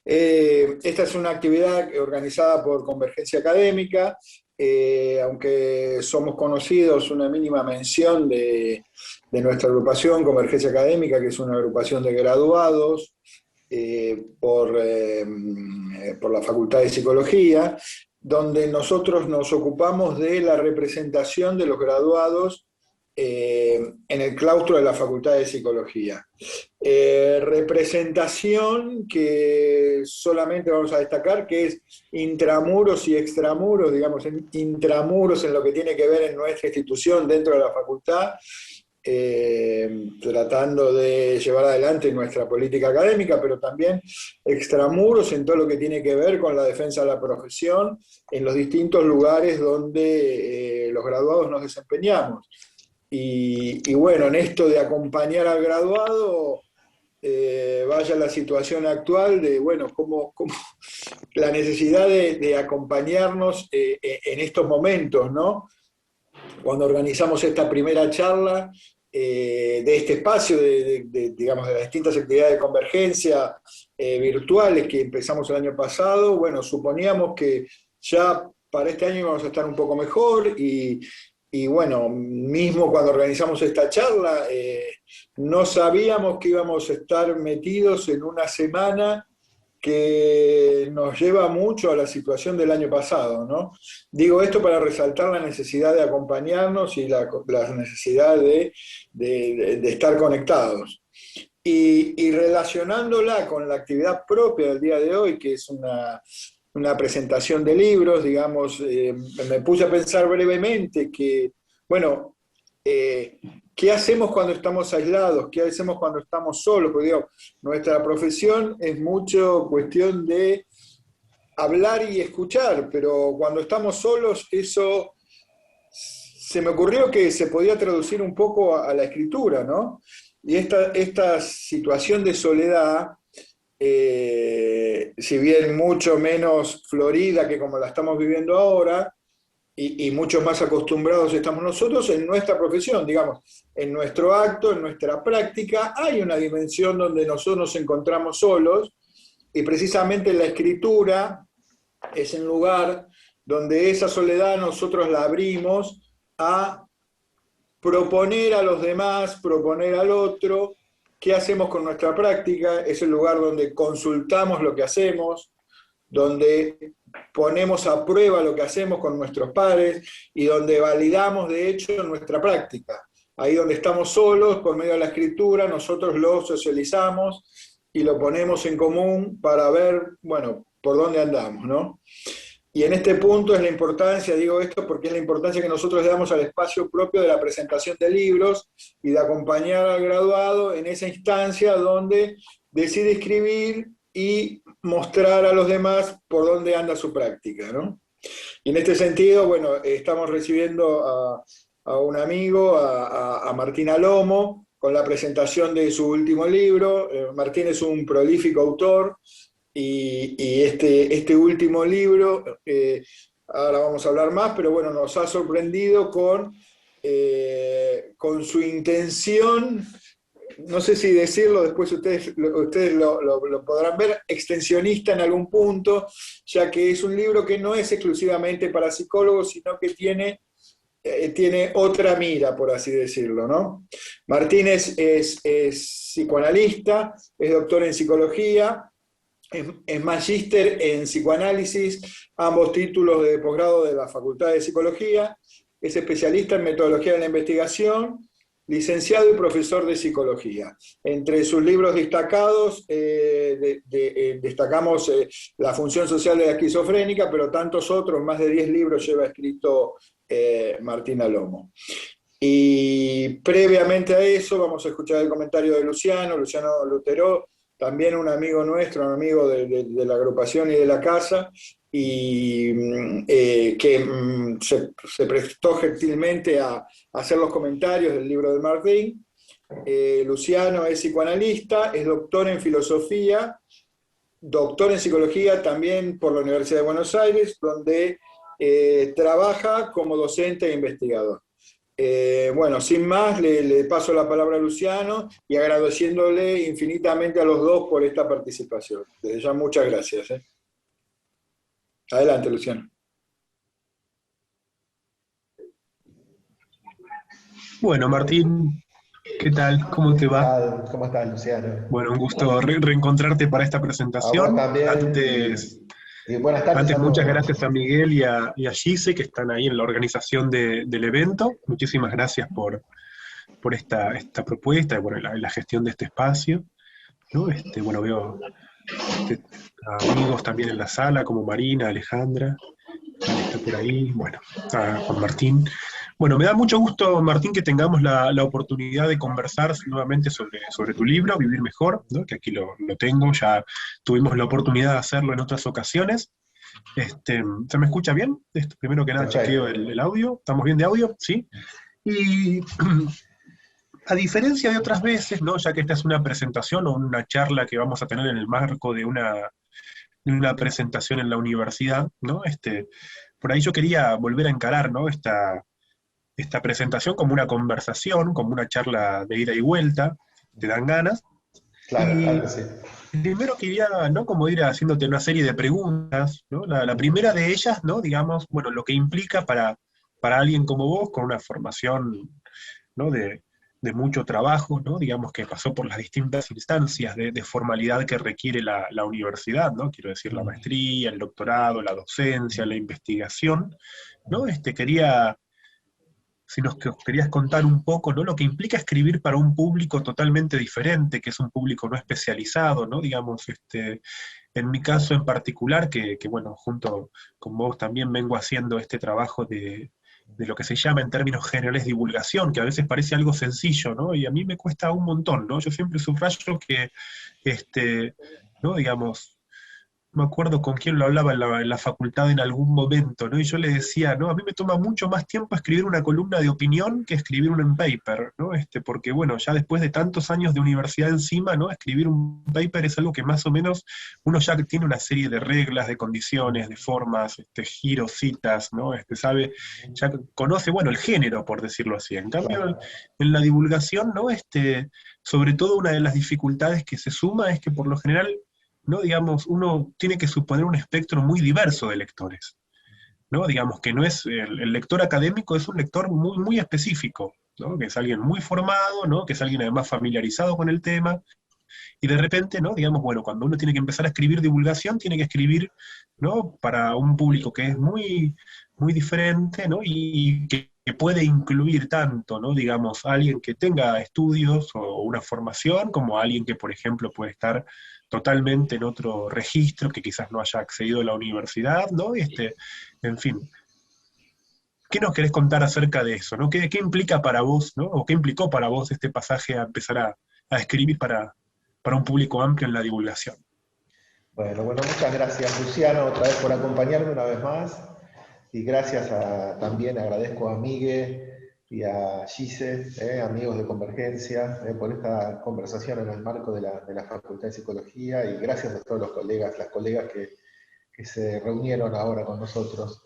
Esta es una actividad organizada por Convergencia Académica, aunque somos conocidos, una mínima mención de nuestra agrupación, Convergencia Académica, que es una agrupación de graduados por la Facultad de Psicología, donde nosotros nos ocupamos de la representación de los graduados en el claustro de la Facultad de Psicología. Representación que solamente vamos a destacar que es intramuros y extramuros, digamos, intramuros en lo que tiene que ver en nuestra institución dentro de la facultad, tratando de llevar adelante nuestra política académica, pero también extramuros en todo lo que tiene que ver con la defensa de la profesión en los distintos lugares donde los graduados nos desempeñamos. Y bueno, en esto de acompañar al graduado, vaya la situación actual de, bueno, cómo la necesidad de acompañarnos en estos momentos, ¿no? Cuando organizamos esta primera charla de este espacio, digamos, de las distintas actividades de convergencia virtuales que empezamos el año pasado, bueno, suponíamos que ya para este año íbamos a estar un poco mejor y bueno, mismo cuando organizamos esta charla, no sabíamos que íbamos a estar metidos en una semana que nos lleva mucho a la situación del año pasado, ¿no? Digo esto para resaltar la necesidad de acompañarnos y la necesidad de estar conectados. Y relacionándola con la actividad propia del día de hoy, que es una presentación de libros, digamos, me puse a pensar brevemente que, bueno, ¿qué hacemos cuando estamos aislados? ¿Qué hacemos cuando estamos solos? Porque digo, nuestra profesión es mucho cuestión de hablar y escuchar, pero cuando estamos solos, eso se me ocurrió que se podía traducir un poco a la escritura, ¿no? Y esta situación de soledad, si bien mucho menos florida que como la estamos viviendo ahora, y mucho más acostumbrados estamos nosotros en nuestra profesión, digamos, en nuestro acto, en nuestra práctica, hay una dimensión donde nosotros nos encontramos solos, y precisamente la escritura es el lugar donde esa soledad nosotros la abrimos a proponer a los demás, proponer al otro. ¿Qué hacemos con nuestra práctica? Es el lugar donde consultamos lo que hacemos, donde ponemos a prueba lo que hacemos con nuestros pares y donde validamos, de hecho, nuestra práctica. Ahí donde estamos solos, por medio de la escritura, nosotros lo socializamos y lo ponemos en común para ver, bueno, por dónde andamos, ¿no? Y en este punto es la importancia, digo esto porque es la importancia que nosotros le damos al espacio propio de la presentación de libros y de acompañar al graduado en esa instancia donde decide escribir y mostrar a los demás por dónde anda su práctica, ¿no? Y en este sentido, bueno, estamos recibiendo a un amigo, a Martín Alomo, con la presentación de su último libro. Martín es un prolífico autor, y este último libro, ahora vamos a hablar más, pero bueno, nos ha sorprendido con su intención, no sé si decirlo, después ustedes lo podrán ver, extensionista en algún punto, ya que es un libro que no es exclusivamente para psicólogos, sino que tiene otra mira, por así decirlo, ¿no? Martínez es psicoanalista, es doctor en psicología, es magíster en psicoanálisis, ambos títulos de posgrado de la Facultad de Psicología, es especialista en metodología de la investigación, licenciado y profesor de psicología. Entre sus libros destacados, destacamos La función social de la esquizofrénica, pero tantos otros, más de 10 libros lleva escrito Martín Alomo. Y previamente a eso vamos a escuchar el comentario de Luciano Lutero, también un amigo nuestro, un amigo de la agrupación y de la casa, y que se prestó gentilmente a hacer los comentarios del libro de Martín. Luciano es psicoanalista, es doctor en filosofía, doctor en psicología también por la Universidad de Buenos Aires, donde trabaja como docente e investigador. Bueno, sin más, le paso la palabra a Luciano y agradeciéndole infinitamente a los dos por esta participación. Desde ya muchas gracias. Adelante, Luciano. Bueno, Martín, ¿qué tal? ¿Cómo te ¿Qué va? tal? ¿Cómo estás, Luciano? Bueno, un gusto reencontrarte para esta A vos presentación. también y buenas tardes Antes, a muchas todos. gracias a Miguel y a Gise, que están ahí en la organización del evento. Muchísimas gracias por esta propuesta y bueno, la gestión de este espacio, ¿no? Bueno, veo amigos también en la sala, como Marina, Alejandra, ¿quién está por ahí? Bueno, está Juan Martín. Bueno, me da mucho gusto, Martín, que tengamos la oportunidad de conversar nuevamente sobre tu libro, Vivir Mejor, ¿no? Que aquí lo tengo, ya tuvimos la oportunidad de hacerlo en otras ocasiones. ¿Se me escucha bien? Primero que nada, chequeo Perfecto. el audio. ¿Estamos bien de audio? Sí. Y a diferencia de otras veces, ¿no? Ya que esta es una presentación o una charla que vamos a tener en el marco de una presentación en la universidad, ¿no? Por ahí yo quería volver a encarar, ¿no? esta presentación como una conversación, como una charla de ida y vuelta, te dan ganas. Claro, claro Y que sí. primero quería, ¿no? Como ir haciéndote una serie de preguntas, ¿no? La primera de ellas, ¿no? Digamos, bueno, lo que implica para alguien como vos, con una formación, ¿no? de mucho trabajo, ¿no? Digamos que pasó por las distintas instancias de formalidad que requiere la universidad, ¿no? Quiero decir, la maestría, el doctorado, la docencia, la investigación, ¿no? Quería, si nos querías contar un poco, ¿no? Lo que implica escribir para un público totalmente diferente, que es un público no especializado, ¿no? Digamos, en mi caso en particular, que bueno, junto con vos también vengo haciendo este trabajo de lo que se llama en términos generales divulgación, que a veces parece algo sencillo, ¿no? Y a mí me cuesta un montón, ¿no? Yo siempre subrayo que, ¿no? Digamos, me acuerdo con quién lo hablaba en la facultad en algún momento, ¿no? Y yo le decía, ¿no? A mí me toma mucho más tiempo escribir una columna de opinión que escribir un paper, ¿no? Porque, bueno, ya después de tantos años de universidad encima, ¿no? Escribir un paper es algo que más o menos uno ya tiene una serie de reglas, de condiciones, de formas, giros, citas, ¿no? Sabe, ya conoce, bueno, el género, por decirlo así. En cambio, Claro, en la divulgación, ¿no? Sobre todo una de las dificultades que se suma es que por lo general, ¿no? Digamos, uno tiene que suponer un espectro muy diverso de lectores, ¿no? Digamos que no es, el lector académico es un lector muy, muy específico, ¿no? Que es alguien muy formado, ¿no? Que es alguien además familiarizado con el tema, y de repente, ¿no? Digamos, bueno, cuando uno tiene que empezar a escribir divulgación, tiene que escribir, ¿no? Para un público que es muy, muy diferente, ¿no? Y que puede incluir tanto, ¿no? Digamos, alguien que tenga estudios o una formación, como alguien que, por ejemplo, puede estar totalmente en otro registro, que quizás no haya accedido a la universidad, ¿no? En fin, ¿qué nos querés contar acerca de eso, ¿no? ¿Qué implica para vos, ¿no? O qué implicó para vos este pasaje a empezar a escribir para un público amplio en la divulgación? bueno, muchas gracias, Luciano, otra vez por acompañarme una vez más. Y gracias también agradezco a Migue y a Gise, amigos de Convergencia, por esta conversación en el marco de la Facultad de Psicología. Y gracias a todos los colegas, las colegas que se reunieron ahora con nosotros.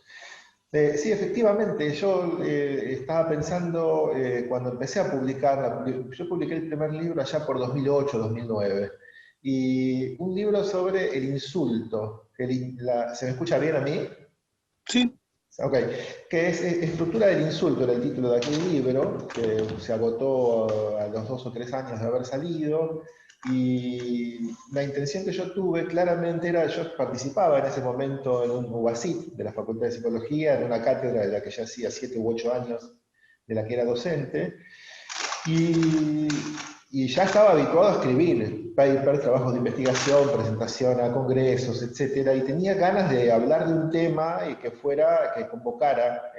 Sí, efectivamente, yo estaba pensando cuando empecé a publicar, yo publiqué el primer libro allá por 2008, 2009, y un libro sobre el insulto. ¿Se me escucha bien a mí? Sí, Ok, que es Estructura del insulto, era el título de aquel libro, que se agotó a los 2 o 3 años de haber salido, y la intención que yo tuve claramente era, yo participaba en ese momento en un UASIT de la Facultad de Psicología, en una cátedra de la que ya hacía 7 u 8 años de la que era docente, y, y ya estaba habituado a escribir papers, trabajos de investigación, presentación a congresos, etcétera, y tenía ganas de hablar de un tema y que convocara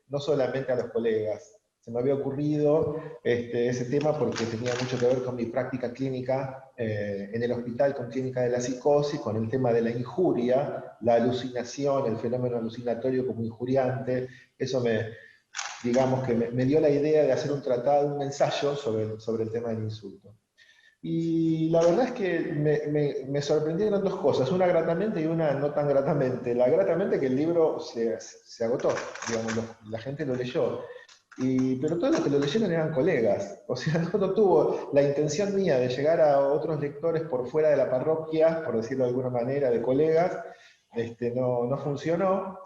no solamente a los colegas. Se me había ocurrido ese tema porque tenía mucho que ver con mi práctica clínica en el hospital, con clínica de la psicosis, con el tema de la injuria, la alucinación, el fenómeno alucinatorio como injuriante. Eso digamos que me dio la idea de hacer un tratado, un ensayo sobre el tema del insulto. Y la verdad es que me sorprendieron dos cosas, una gratamente y una no tan gratamente. La gratamente que el libro se agotó, digamos, la gente lo leyó. Pero todos los que lo leyeron eran colegas. O sea, no tuvo la intención mía de llegar a otros lectores por fuera de la parroquia, por decirlo de alguna manera, de colegas, no funcionó.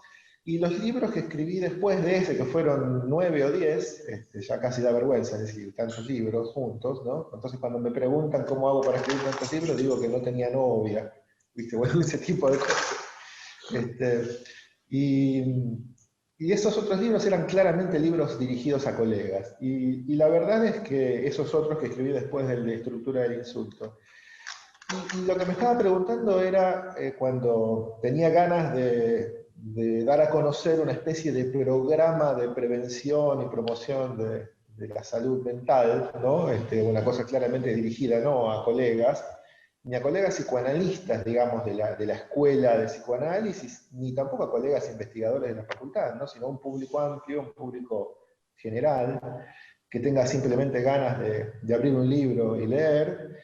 Y los libros que escribí después de ese, que fueron 9 o 10, ya casi da vergüenza decir tantos libros juntos, ¿no? Entonces cuando me preguntan cómo hago para escribir tantos libros, digo que no tenía novia, ¿viste? Bueno, ese tipo de cosas. Y, y esos otros libros eran claramente libros dirigidos a colegas. Y la verdad es que esos otros que escribí después del de Estructura del Insulto. Y lo que me estaba preguntando era cuando tenía ganas de dar a conocer una especie de programa de prevención y promoción de la salud mental, ¿no? Una cosa claramente dirigida no a colegas, ni a colegas psicoanalistas, digamos, de la escuela de psicoanálisis, ni tampoco a colegas investigadores de la facultad, ¿no? Sino a un público amplio, un público general, que tenga simplemente ganas de abrir un libro y leer.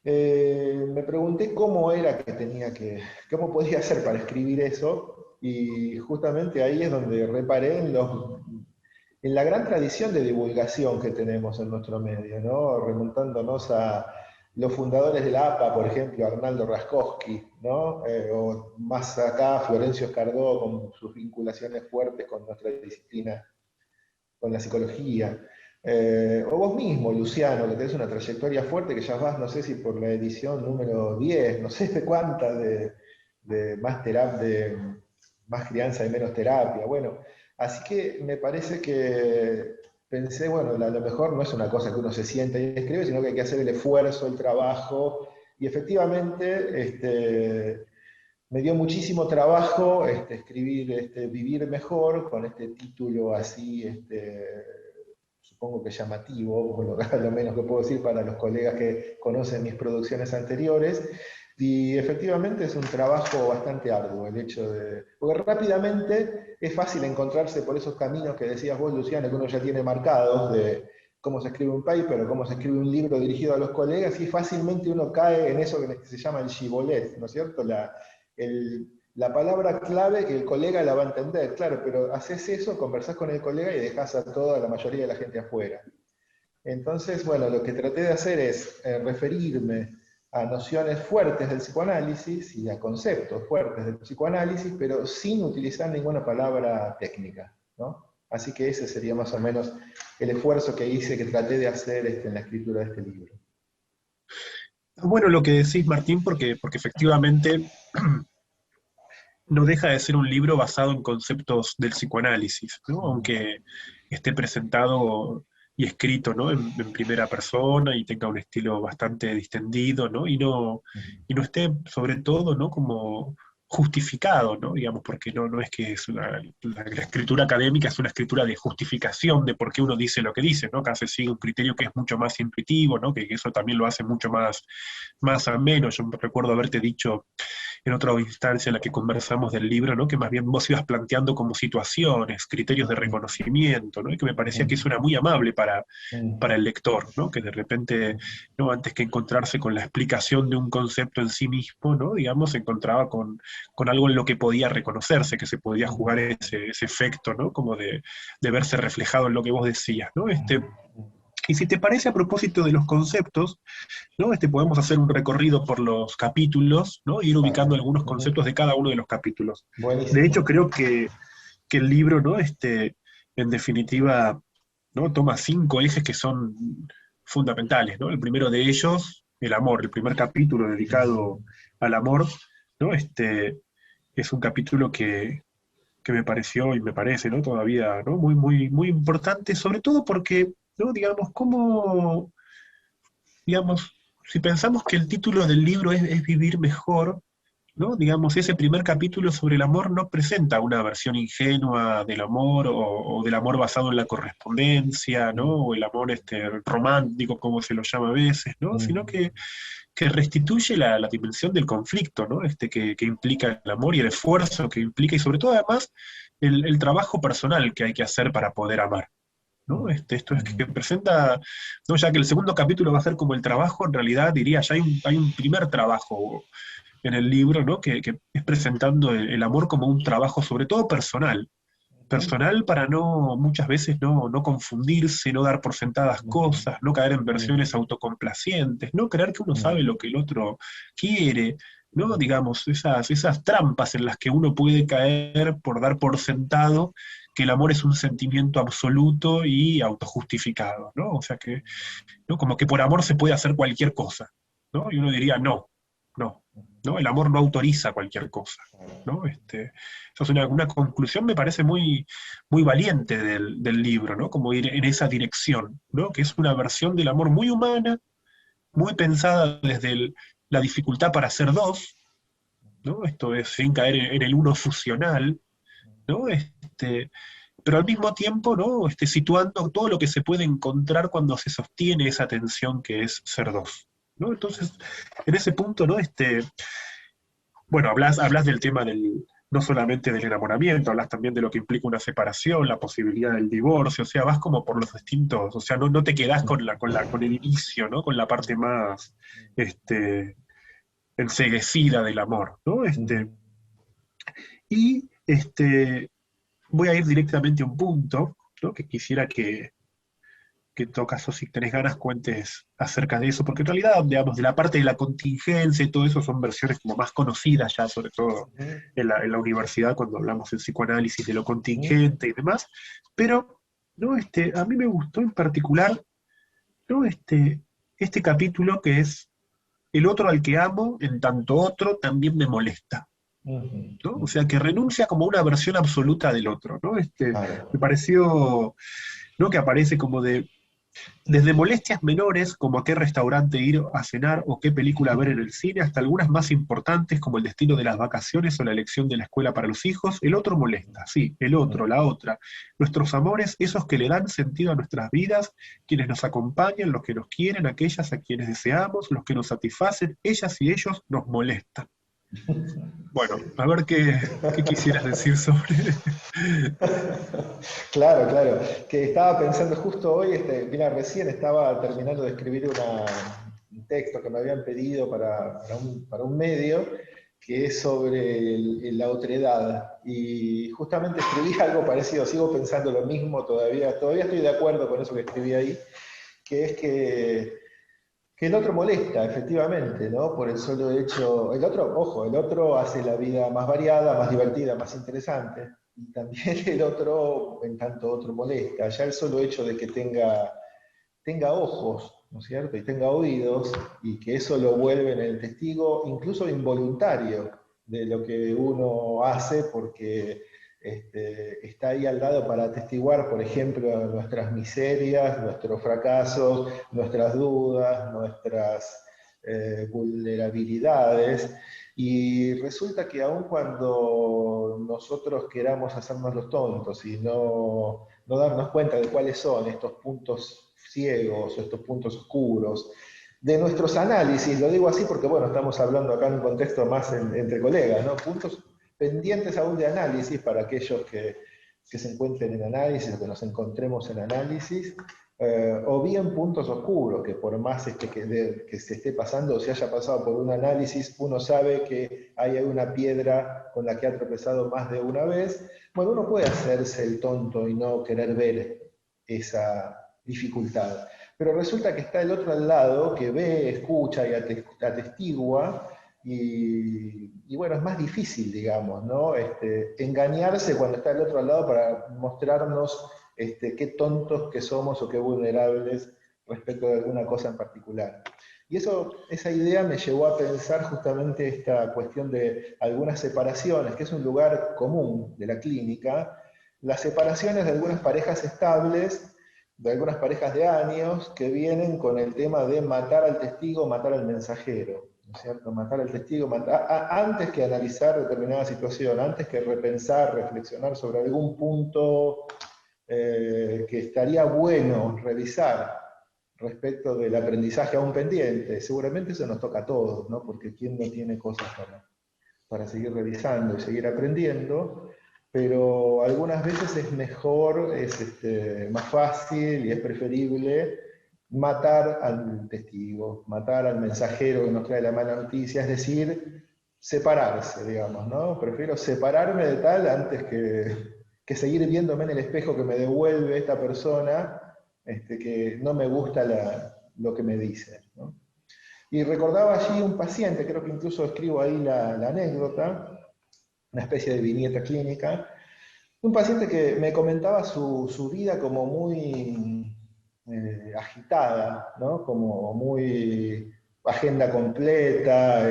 Me pregunté cómo era que cómo podía hacer para escribir eso, y justamente ahí es donde reparé en la gran tradición de divulgación que tenemos en nuestro medio, ¿no? Remontándonos a los fundadores de la APA, por ejemplo, Arnaldo Raskowski, ¿no? O más acá, Florencio Escardó, con sus vinculaciones fuertes con nuestra disciplina, con la psicología. O vos mismo, Luciano, que tenés una trayectoria fuerte, que ya vas, no sé si por la edición número 10, no sé de cuántas, de más crianza y menos terapia. Bueno, así que me parece que pensé, bueno, a lo mejor no es una cosa que uno se sienta y escribe, sino que hay que hacer el esfuerzo, el trabajo, y efectivamente me dio muchísimo trabajo escribir Vivir Mejor, con este título así, supongo que llamativo, lo menos que puedo decir para los colegas que conocen mis producciones anteriores, y efectivamente es un trabajo bastante arduo el hecho de... Porque rápidamente es fácil encontrarse por esos caminos que decías vos, Luciana, que uno ya tiene marcados, de cómo se escribe un paper o cómo se escribe un libro dirigido a los colegas, y fácilmente uno cae en eso que se llama el shibboleth, ¿no es cierto? La palabra clave que el colega la va a entender, claro, pero haces eso, conversás con el colega y dejás a toda la mayoría de la gente afuera. Entonces, bueno, lo que traté de hacer es referirme a nociones fuertes del psicoanálisis y a conceptos fuertes del psicoanálisis, pero sin utilizar ninguna palabra técnica, ¿no? Así que ese sería más o menos el esfuerzo que hice, que traté de hacer en la escritura de este libro. Bueno, lo que decís, Martín, porque efectivamente no deja de ser un libro basado en conceptos del psicoanálisis, ¿no? Aunque esté presentado y escrito, ¿no? en primera persona y tenga un estilo bastante distendido, ¿no? Y no esté, sobre todo, ¿no? Como justificado, ¿no? Digamos, porque no es que la escritura académica es una escritura de justificación de por qué uno dice lo que dice, ¿no? Acá se sigue un criterio que es mucho más intuitivo, ¿no? Que eso también lo hace mucho más ameno. Yo recuerdo haberte dicho en otra instancia en la que conversamos del libro, ¿no? Que más bien vos ibas planteando como situaciones, criterios de reconocimiento, ¿no? Y que me parecía que eso era muy amable para el lector, ¿no? Que de repente, ¿no? Antes que encontrarse con la explicación de un concepto en sí mismo, ¿no? Digamos, se encontraba con algo en lo que podía reconocerse, que se podía jugar ese efecto, ¿no? Como de verse reflejado en lo que vos decías, ¿no? Y si te parece, a propósito de los conceptos, ¿no? Podemos hacer un recorrido por los capítulos, ¿no? Ir ubicando algunos conceptos de cada uno de los capítulos. Buenísimo. De hecho, creo que el libro, ¿no? En definitiva, ¿no? Toma 5 ejes que son fundamentales, ¿no? El primero de ellos, el amor. El primer capítulo dedicado al amor, ¿no? Es un capítulo que me pareció y me parece, ¿no? Todavía, ¿no? Muy, muy, muy importante, sobre todo porque, ¿no? Digamos, digamos, si pensamos que el título del libro es Vivir Mejor, ¿no? Digamos, ese primer capítulo sobre el amor no presenta una versión ingenua del amor o del amor basado en la correspondencia, ¿no? O el amor romántico, como se lo llama a veces, ¿no? Sino que restituye la dimensión del conflicto, ¿no? Que implica el amor y el esfuerzo que implica, y sobre todo además el trabajo personal que hay que hacer para poder amar, ¿no? Esto es que presenta, ¿no? Ya que el segundo capítulo va a ser como el trabajo, en realidad diría, ya hay un primer trabajo en el libro, ¿no? Que es presentando el amor como un trabajo sobre todo personal personal para no, muchas veces no confundirse, no dar por sentadas cosas, no caer en versiones autocomplacientes, no creer que uno sabe lo que el otro quiere, ¿no? Digamos, esas trampas en las que uno puede caer por dar por sentado que el amor es un sentimiento absoluto y autojustificado, ¿no? O sea que, ¿no? Como que por amor se puede hacer cualquier cosa, ¿no? Y uno diría, no, no, ¿no? El amor no autoriza cualquier cosa, ¿no? Eso es una conclusión, me parece muy, muy valiente del libro, ¿no? Como ir en esa dirección, ¿no? Que es una versión del amor muy humana, muy pensada desde la dificultad para ser dos, ¿no? Esto es sin caer en el uno fusional, ¿no? Pero al mismo tiempo, ¿no? Situando todo lo que se puede encontrar cuando se sostiene esa tensión que es ser dos, ¿no? Entonces, en ese punto, ¿no? Bueno, hablas del tema no solamente del enamoramiento, hablas también de lo que implica una separación, la posibilidad del divorcio, o sea, vas como por los distintos, o sea, no te quedás con el inicio, ¿no? Con la parte más enceguecida del amor, ¿no? Y voy a ir directamente a un punto, ¿no? Que quisiera que en todo caso, si tenés ganas, cuentes acerca de eso, porque en realidad, digamos, de la parte de la contingencia y todo eso son versiones como más conocidas ya, sobre todo en la universidad, cuando hablamos en psicoanálisis de lo contingente y demás, pero ¿no? A mí me gustó en particular, ¿no? Este capítulo que es el otro al que amo, en tanto otro también me molesta. ¿No? O sea, que renuncia como a una versión absoluta del otro, ¿no? Me pareció, ¿no? Que aparece como desde molestias menores, como a qué restaurante ir a cenar o qué película ver en el cine, hasta algunas más importantes, como el destino de las vacaciones o la elección de la escuela para los hijos, el otro molesta, sí, el otro, la otra. Nuestros amores, esos que le dan sentido a nuestras vidas, quienes nos acompañan, los que nos quieren, aquellas a quienes deseamos, los que nos satisfacen, ellas y ellos nos molestan. Bueno, a ver qué quisieras decir sobre. Claro, claro. Que estaba pensando justo hoy, mira, recién estaba terminando de escribir un texto que me habían pedido para un medio, que es sobre la otredad. Y justamente escribí algo parecido, sigo pensando lo mismo todavía estoy de acuerdo con eso que escribí ahí, que es que el otro molesta, efectivamente, ¿no? Por el solo hecho, el otro, ojo, el otro hace la vida más variada, más divertida, más interesante, y también el otro, en tanto otro molesta. Ya el solo hecho de que tenga ojos, ¿no es cierto? Y tenga oídos, y que eso lo vuelve en el testigo incluso involuntario de lo que uno hace, porque está ahí al lado para atestiguar, por ejemplo, nuestras miserias, nuestros fracasos, nuestras dudas, nuestras vulnerabilidades. Y resulta que aun cuando nosotros queramos hacernos los tontos y no darnos cuenta de cuáles son estos puntos ciegos o estos puntos oscuros, de nuestros análisis, lo digo así porque, bueno, estamos hablando acá en un contexto más entre colegas, ¿no? Puntos pendientes aún de análisis para aquellos que se encuentren en análisis o que nos encontremos en análisis, o bien puntos oscuros, que por más que se esté pasando o se haya pasado por un análisis, uno sabe que hay una piedra con la que ha tropezado más de una vez. Bueno, uno puede hacerse el tonto y no querer ver esa dificultad. Pero resulta que está el otro al lado que ve, escucha y atestigua, y bueno, es más difícil, digamos, ¿no? Engañarse cuando está el otro al lado para mostrarnos qué tontos que somos o qué vulnerables respecto de alguna cosa en particular. Y esa idea me llevó a pensar justamente esta cuestión de algunas separaciones, que es un lugar común de la clínica, las separaciones de algunas parejas estables, de algunas parejas de años, que vienen con el tema de matar al testigo, matar al mensajero, ¿no es cierto? Matar al testigo, antes que analizar determinada situación, antes que repensar, reflexionar sobre algún punto que estaría bueno revisar respecto del aprendizaje aún pendiente. Seguramente eso nos toca a todos, ¿no? Porque ¿quién no tiene cosas para seguir revisando y seguir aprendiendo? Pero algunas veces es mejor, es más fácil y es preferible matar al testigo, matar al mensajero que nos trae la mala noticia, es decir, separarse, digamos, ¿no? Prefiero separarme de tal antes que seguir viéndome en el espejo que me devuelve esta persona, que no me gusta lo que me dice, ¿no? Y recordaba allí un paciente, creo que incluso escribo ahí la anécdota, una especie de viñeta clínica, un paciente que me comentaba su vida como muy agitada, ¿no? Como muy agenda completa,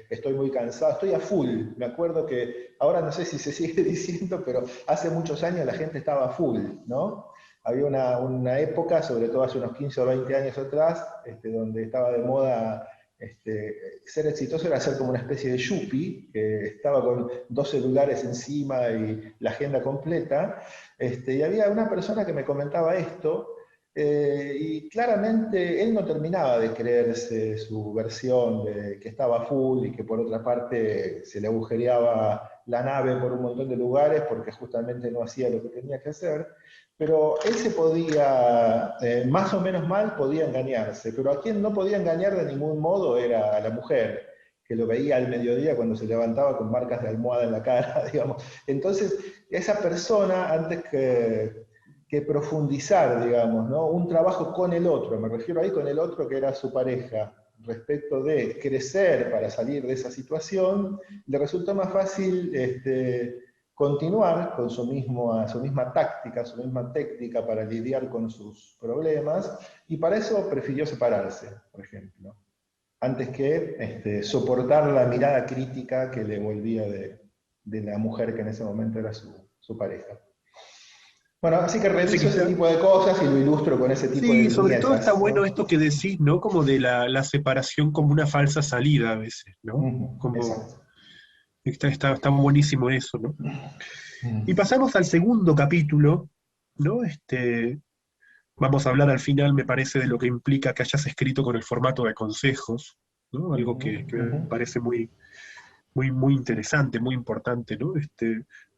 estoy muy cansado, estoy a full. Me acuerdo que, ahora no sé si se sigue diciendo, pero hace muchos años la gente estaba a full, ¿no? Había una época, sobre todo hace unos 15 o 20 años atrás, donde estaba de moda ser exitoso era ser como una especie de yuppie, que estaba con 2 celulares encima y la agenda completa. Y había una persona que me comentaba esto, y claramente él no terminaba de creerse su versión de que estaba full y que por otra parte se le agujereaba la nave por un montón de lugares porque justamente no hacía lo que tenía que hacer. Pero él se podía, más o menos mal, podía engañarse, pero a quien no podía engañar de ningún modo era a la mujer, que lo veía al mediodía cuando se levantaba con marcas de almohada en la cara, digamos. Entonces, esa persona, antes que profundizar, digamos, ¿no? Un trabajo con el otro, me refiero ahí con el otro que era su pareja, respecto de crecer para salir de esa situación, le resultó más fácil continuar con su misma táctica, su misma técnica para lidiar con sus problemas, y para eso prefirió separarse, por ejemplo, antes que soportar la mirada crítica que le volvía de la mujer que en ese momento era su pareja. Bueno, así que Sí, reviso ese quizá. tipo de cosas y lo ilustro con ese tipo de Sí, sobre todo está viñetas, bueno ¿no? esto que decís, ¿no? Como de la separación como una falsa salida a veces, ¿no? Como Exacto. está buenísimo eso, ¿no? Y Mm. pasamos al segundo capítulo, ¿no? Vamos a hablar al final, me parece, de lo que implica que hayas escrito con el formato de consejos, ¿no? Algo Ujú, que me ujú, parece muy interesante, muy importante, ¿no?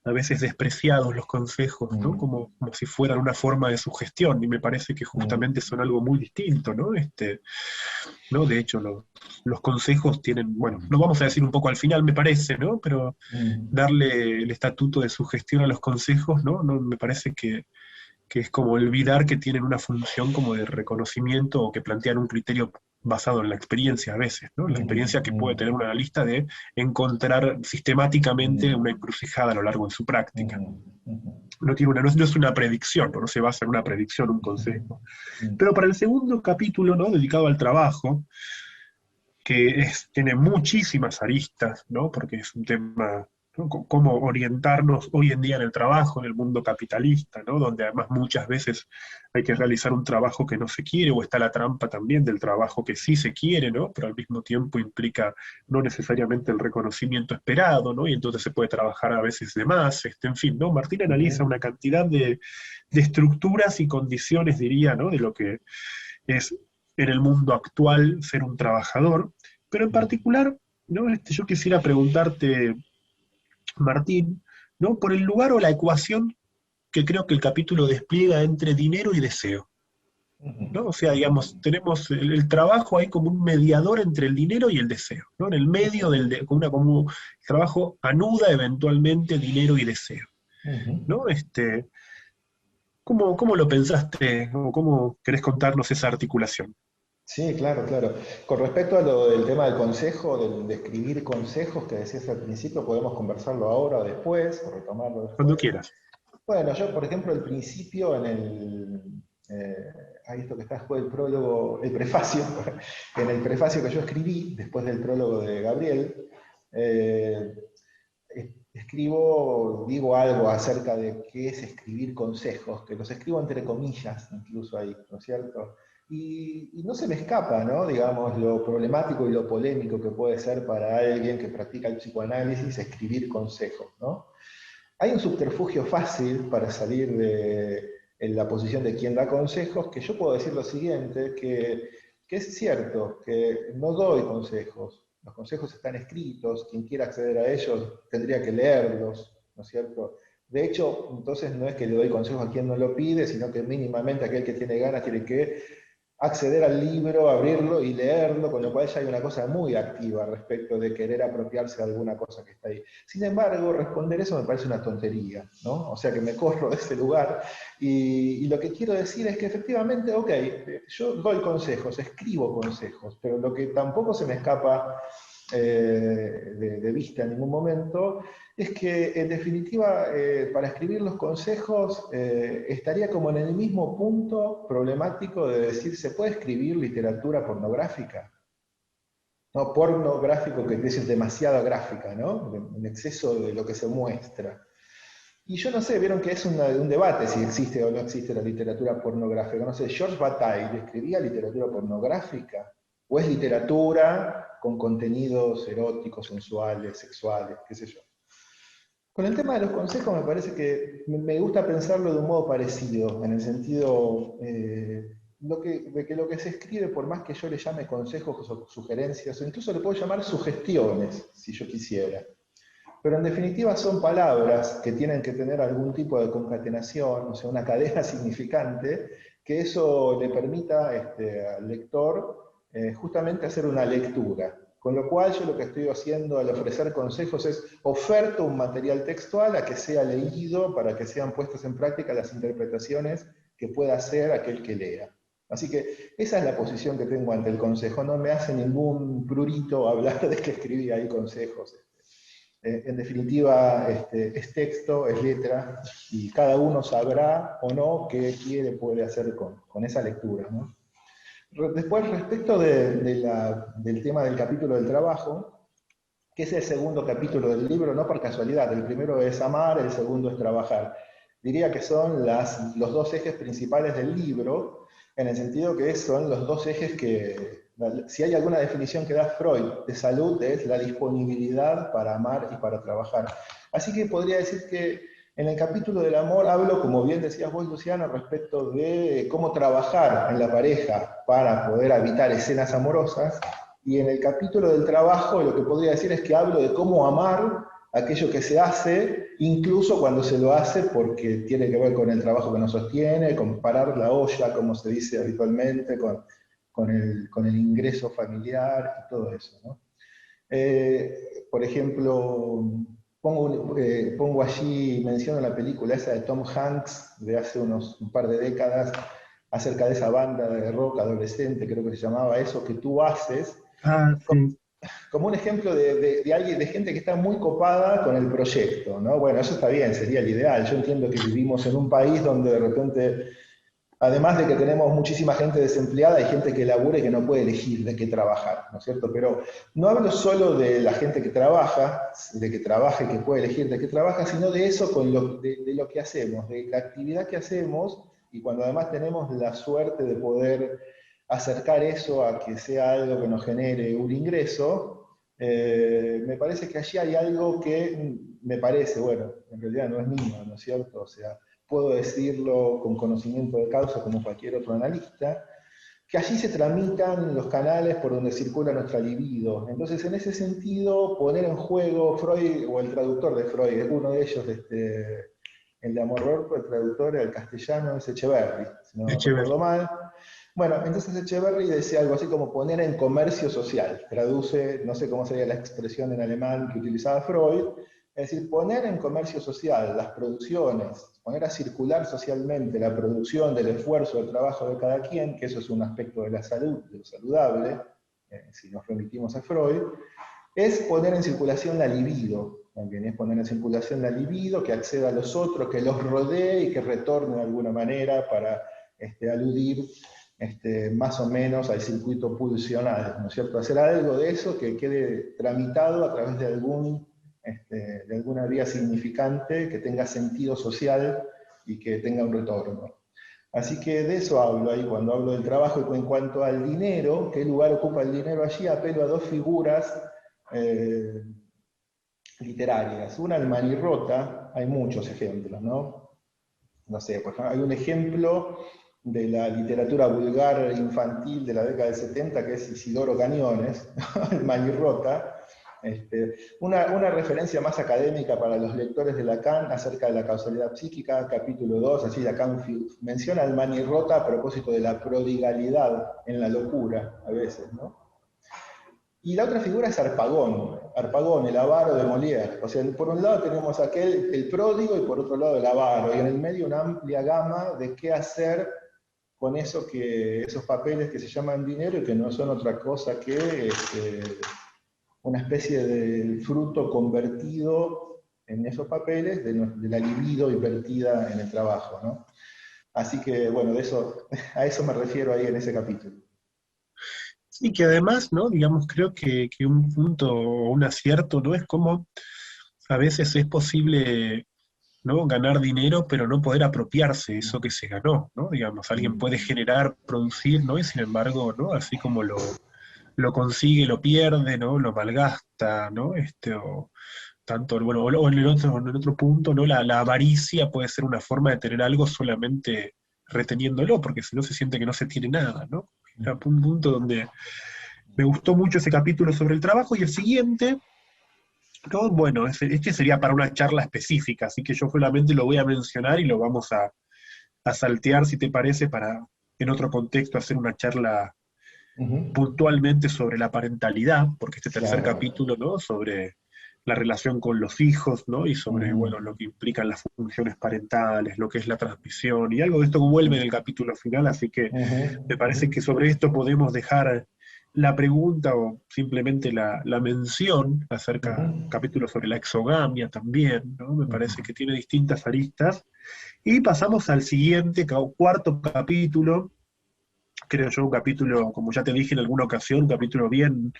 A veces despreciados los consejos, ¿no? mm, Como si fueran una forma de sugestión, y me parece que justamente mm, son algo muy distinto, ¿no? ¿No? De hecho, los consejos tienen, bueno, lo vamos a decir un poco al final, me parece, ¿no? Pero mm, darle el estatuto de sugestión a los consejos, ¿no? No me parece que es como olvidar que tienen una función como de reconocimiento o que plantean un criterio basado en la experiencia a veces, ¿no? La experiencia que puede tener un analista de encontrar sistemáticamente una encrucijada a lo largo de su práctica. No es una predicción, no se basa en una predicción, un consejo. Pero para el segundo capítulo, ¿no? Dedicado al trabajo, tiene muchísimas aristas, ¿no? Porque es un tema, ¿no? Cómo orientarnos hoy en día en el trabajo, en el mundo capitalista, ¿no? Donde además muchas veces hay que realizar un trabajo que no se quiere, o está la trampa también del trabajo que sí se quiere, ¿no? Pero al mismo tiempo implica no necesariamente el reconocimiento esperado, ¿no? Y entonces se puede trabajar a veces de más, en fin, ¿no? Martín analiza una cantidad de estructuras y condiciones, diría, ¿no? De lo que es en el mundo actual ser un trabajador, pero en particular, ¿no? Yo quisiera preguntarte, Martín, ¿no? Por el lugar o la ecuación que creo que el capítulo despliega entre dinero y deseo, ¿no? O sea, digamos, tenemos el trabajo ahí como un mediador entre el dinero y el deseo, ¿no? En el medio como el trabajo anuda eventualmente dinero y deseo, ¿no? ¿Cómo lo pensaste o cómo querés contarnos esa articulación? Sí, claro, claro. Con respecto a lo del tema del consejo, de escribir consejos que decías al principio, podemos conversarlo ahora o después, o retomarlo Cuando después. quieras. Bueno, yo, por ejemplo, el principio ahí esto que está después del prólogo, el prefacio, en el prefacio que yo escribí, después del prólogo de Gabriel, eh, digo algo acerca de qué es escribir consejos, que los escribo entre comillas, incluso ahí, ¿no es cierto? Y no se me escapa, ¿no? Digamos, lo problemático y lo polémico que puede ser para alguien que practica el psicoanálisis escribir consejos, ¿no? Hay un subterfugio fácil para salir en la posición de quien da consejos, que yo puedo decir lo siguiente, que es cierto, que no doy consejos. Los consejos están escritos, quien quiera acceder a ellos tendría que leerlos, ¿no es cierto? De hecho, entonces no es que le doy consejos a quien no lo pide, sino que mínimamente aquel que tiene ganas tiene que acceder al libro, abrirlo y leerlo, con lo cual ya hay una cosa muy activa respecto de querer apropiarse de alguna cosa que está ahí. Sin embargo, responder eso me parece una tontería, ¿no? O sea que me corro de ese lugar y lo que quiero decir es que efectivamente, ok, yo doy consejos, escribo consejos, pero lo que tampoco se me escapa de vista en ningún momento, es que en definitiva para escribir los consejos estaría como en el mismo punto problemático de decir, ¿se puede escribir literatura pornográfica? No, pornográfico que es demasiado gráfica, ¿no? En exceso de lo que se muestra. Y yo no sé, vieron que es un debate si existe o no existe la literatura pornográfica. No sé, Georges Bataille escribía literatura pornográfica, o es literatura con contenidos eróticos, sensuales, sexuales, qué sé yo. Con el tema de los consejos me parece que me gusta pensarlo de un modo parecido, en el sentido de que lo que se escribe, por más que yo le llame consejos o sugerencias, o incluso le puedo llamar sugestiones, si yo quisiera. Pero en definitiva son palabras que tienen que tener algún tipo de concatenación, o sea, una cadena significante, que eso le permita al lector justamente hacer una lectura. Con lo cual yo lo que estoy haciendo al ofrecer consejos es oferto un material textual a que sea leído para que sean puestas en práctica las interpretaciones que pueda hacer aquel que lea. Así que esa es la posición que tengo ante el consejo. No me hace ningún prurito hablar de que escribí ahí consejos. En definitiva, es texto, es letra, y cada uno sabrá o no qué quiere, puede hacer con esa lectura, ¿no? Después, respecto del tema del capítulo del trabajo, que es el segundo capítulo del libro, no por casualidad, el primero es amar, el segundo es trabajar. Diría que son los dos ejes principales del libro, en el sentido que son los dos ejes que, si hay alguna definición que da Freud de salud, es la disponibilidad para amar y para trabajar. Así que podría decir que en el capítulo del amor hablo, como bien decías vos, Luciano, respecto de cómo trabajar en la pareja para poder habitar escenas amorosas, y en el capítulo del trabajo lo que podría decir es que hablo de cómo amar aquello que se hace, incluso cuando se lo hace porque tiene que ver con el trabajo que nos sostiene, con parar la olla, como se dice habitualmente, con el ingreso familiar y todo eso, ¿no? Por ejemplo, pongo allí, menciono la película esa de Tom Hanks de hace un par de décadas, acerca de esa banda de rock adolescente, creo que se llamaba Eso que tú haces, Ah, sí. como un ejemplo alguien, de gente que está muy copada con el proyecto, ¿no? Bueno, eso está bien, sería el ideal. Yo entiendo que vivimos en un país donde de repente, además de que tenemos muchísima gente desempleada, hay gente que labura y que no puede elegir de qué trabajar, ¿no es cierto? Pero no hablo solo de la gente que trabaja, de que trabaja y que puede elegir de qué trabaja, sino de eso de lo que hacemos, de la actividad que hacemos, y cuando además tenemos la suerte de poder acercar eso a que sea algo que nos genere un ingreso, me parece que allí hay algo que me parece, bueno, en realidad no es mío, ¿no es cierto? O sea, puedo decirlo con conocimiento de causa como cualquier otro analista, que allí se tramitan los canales por donde circula nuestra libido. Entonces, en ese sentido, poner en juego Freud, o el traductor de Freud, uno de ellos, el de Amor, el traductor al castellano es Echeverri, si no Echeverri. recuerdo mal. Bueno, entonces Echeverri decía algo así como poner en comercio social, traduce, no sé cómo sería la expresión en alemán que utilizaba Freud, es decir, poner en comercio social las producciones, poner a circular socialmente la producción del esfuerzo, del trabajo de cada quien, que eso es un aspecto de la salud, de lo saludable, si nos remitimos a Freud, es poner en circulación la libido, también es poner en circulación la libido, que acceda a los otros, que los rodee y que retorne de alguna manera para aludir más o menos al circuito pulsional, ¿no es cierto? Hacer algo de eso que quede tramitado a través de alguna vía significante, que tenga sentido social y que tenga un retorno. Así que de eso hablo ahí cuando hablo del trabajo. Y en cuanto al dinero, ¿qué lugar ocupa el dinero allí? Apelo a dos figuras eh, literarias. Una, el Manirrota, hay muchos ejemplos, ¿no? No sé, por ejemplo, hay un ejemplo de la literatura vulgar infantil de la década del 70, que es Isidoro Cañones, el Manirrota, Una referencia más académica para los lectores de Lacan acerca de la causalidad psíquica, capítulo 2, así Lacan menciona al Manirrota a propósito de la prodigalidad en la locura, a veces, ¿no? Y la otra figura es Harpagón, el avaro de Molière. O sea, por un lado tenemos el pródigo y por otro lado el avaro, y en el medio una amplia gama de qué hacer con esos papeles que se llaman dinero y que no son otra cosa que una especie de fruto convertido en esos papeles de la libido invertida en el trabajo, ¿no? Así que, bueno, a eso me refiero ahí en ese capítulo. Sí, que además, ¿no? Digamos, creo que un punto o un acierto, ¿no? Es como a veces es posible, ¿no? Ganar dinero, pero no poder apropiarse eso que se ganó, ¿no? Digamos, alguien puede generar, producir, ¿no? Y sin embargo, ¿no? Así como lo consigue, lo pierde, ¿no? Lo malgasta, ¿no? O tanto, bueno, o en el otro punto, ¿no? La avaricia puede ser una forma de tener algo solamente reteniéndolo, porque si no se siente que no se tiene nada, ¿no? Era un punto donde me gustó mucho ese capítulo sobre el trabajo, y el siguiente, ¿no? Bueno, este sería para una charla específica, así que yo solamente lo voy a mencionar y lo vamos a saltear, si te parece, para en otro contexto hacer una charla puntualmente sobre la parentalidad, porque este tercer Claro. capítulo, ¿no? Sobre la relación con los hijos, ¿no? Y sobre, bueno, lo que implican las funciones parentales, lo que es la transmisión, y algo de esto vuelve en el capítulo final, así que me parece que sobre esto podemos dejar la pregunta o simplemente la mención acerca, capítulo sobre la exogamia también, ¿no? Me parece que tiene distintas aristas. Y pasamos al siguiente, cuarto capítulo, creo yo, un capítulo, como ya te dije en alguna ocasión, un capítulo bien,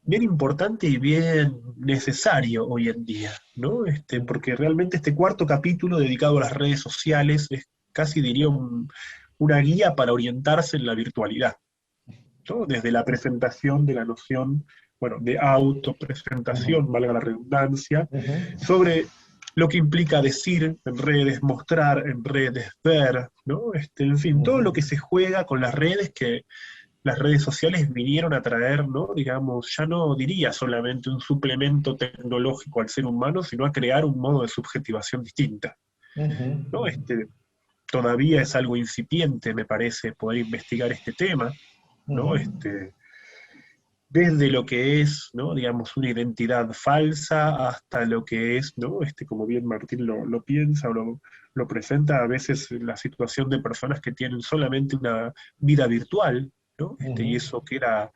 bien importante y bien necesario hoy en día, ¿no? Porque realmente este cuarto capítulo dedicado a las redes sociales es casi diría una guía para orientarse en la virtualidad, ¿no? Desde la presentación de la noción, bueno, de autopresentación, valga la redundancia, sobre lo que implica decir en redes, mostrar en redes, ver, ¿no? En fin, todo lo que se juega con las redes, que las redes sociales vinieron a traer, ¿no? Digamos, ya no diría solamente un suplemento tecnológico al ser humano, sino a crear un modo de subjetivación distinta, ¿no? Todavía es algo incipiente, me parece, poder investigar este tema, ¿no? Desde lo que es, ¿no? Digamos, una identidad falsa hasta lo que es, ¿no? Como bien Martín lo piensa o lo presenta, a veces la situación de personas que tienen solamente una vida virtual, ¿no? Y eso queda,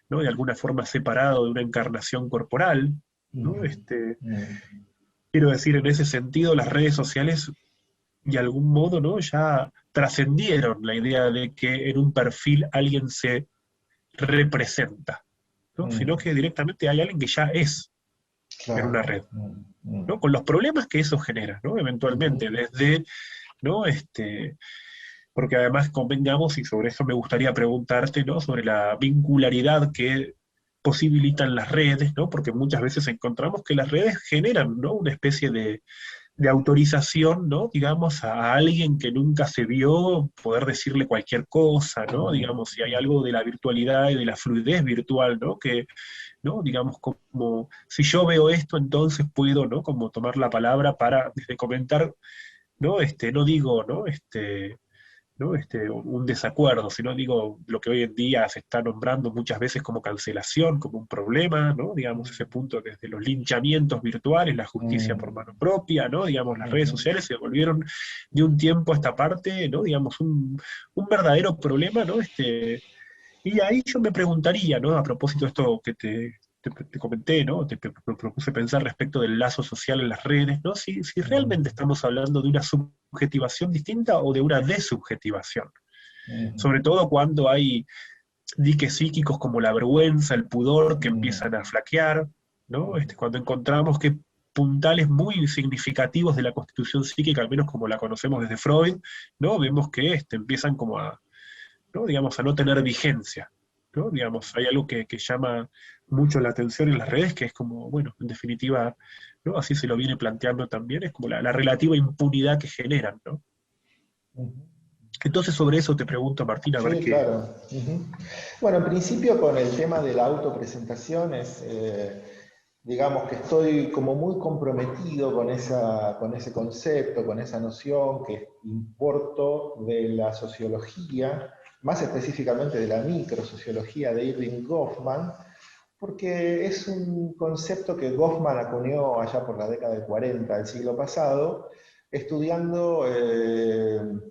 ¿no? De alguna forma separado de una encarnación corporal, ¿no? Quiero decir, en ese sentido, las redes sociales, de algún modo, ¿no? Ya trascendieron la idea de que en un perfil alguien se representa, ¿no? Sino que directamente hay alguien que ya es en una red, ¿no? Con los problemas que eso genera, ¿no? Eventualmente, desde, ¿no? Porque además convengamos, y sobre eso me gustaría preguntarte, ¿no? Sobre la vincularidad que posibilitan las redes, ¿no? Porque muchas veces encontramos que las redes generan, ¿no? Una especie de autorización, ¿no? Digamos, a alguien que nunca se vio, poder decirle cualquier cosa, ¿no? Digamos, si hay algo de la virtualidad y de la fluidez virtual, ¿no? Que, ¿no? Digamos, como, si yo veo esto, entonces puedo, ¿no? Como tomar la palabra para, desde comentar, ¿no? No digo, ¿no? ¿No? Un desacuerdo, sino digo lo que hoy en día se está nombrando muchas veces como cancelación, como un problema, ¿no? Digamos, ese punto desde los linchamientos virtuales, la justicia por mano propia, ¿no? Digamos, las redes sociales se volvieron de un tiempo a esta parte, ¿no? Digamos, un verdadero problema, ¿no? Y ahí yo me preguntaría, ¿no? A propósito de esto que te comenté, ¿no? Te propuse pensar respecto del lazo social en las redes, ¿no? Si realmente estamos hablando de una subjetivación distinta o de una desubjetivación. Sobre todo cuando hay diques psíquicos como la vergüenza, el pudor, que empiezan a flaquear, ¿no? Cuando encontramos que puntales muy significativos de la constitución psíquica, al menos como la conocemos desde Freud, ¿no? Vemos que empiezan como a, ¿no? Digamos, a no tener vigencia, ¿no? Digamos, hay algo que llama mucho la atención en las redes, que es como, bueno, en definitiva, ¿no? Así se lo viene planteando también, es como la relativa impunidad que generan, ¿no? Entonces sobre eso te pregunto, Martín, a ver Sí, qué... claro. Bueno, en principio con el tema de la autopresentación digamos que estoy como muy comprometido con ese concepto, con esa noción que importo de la sociología, más específicamente de la microsociología de Irving Goffman, porque es un concepto que Goffman acuñó allá por la década del 40 del siglo pasado, estudiando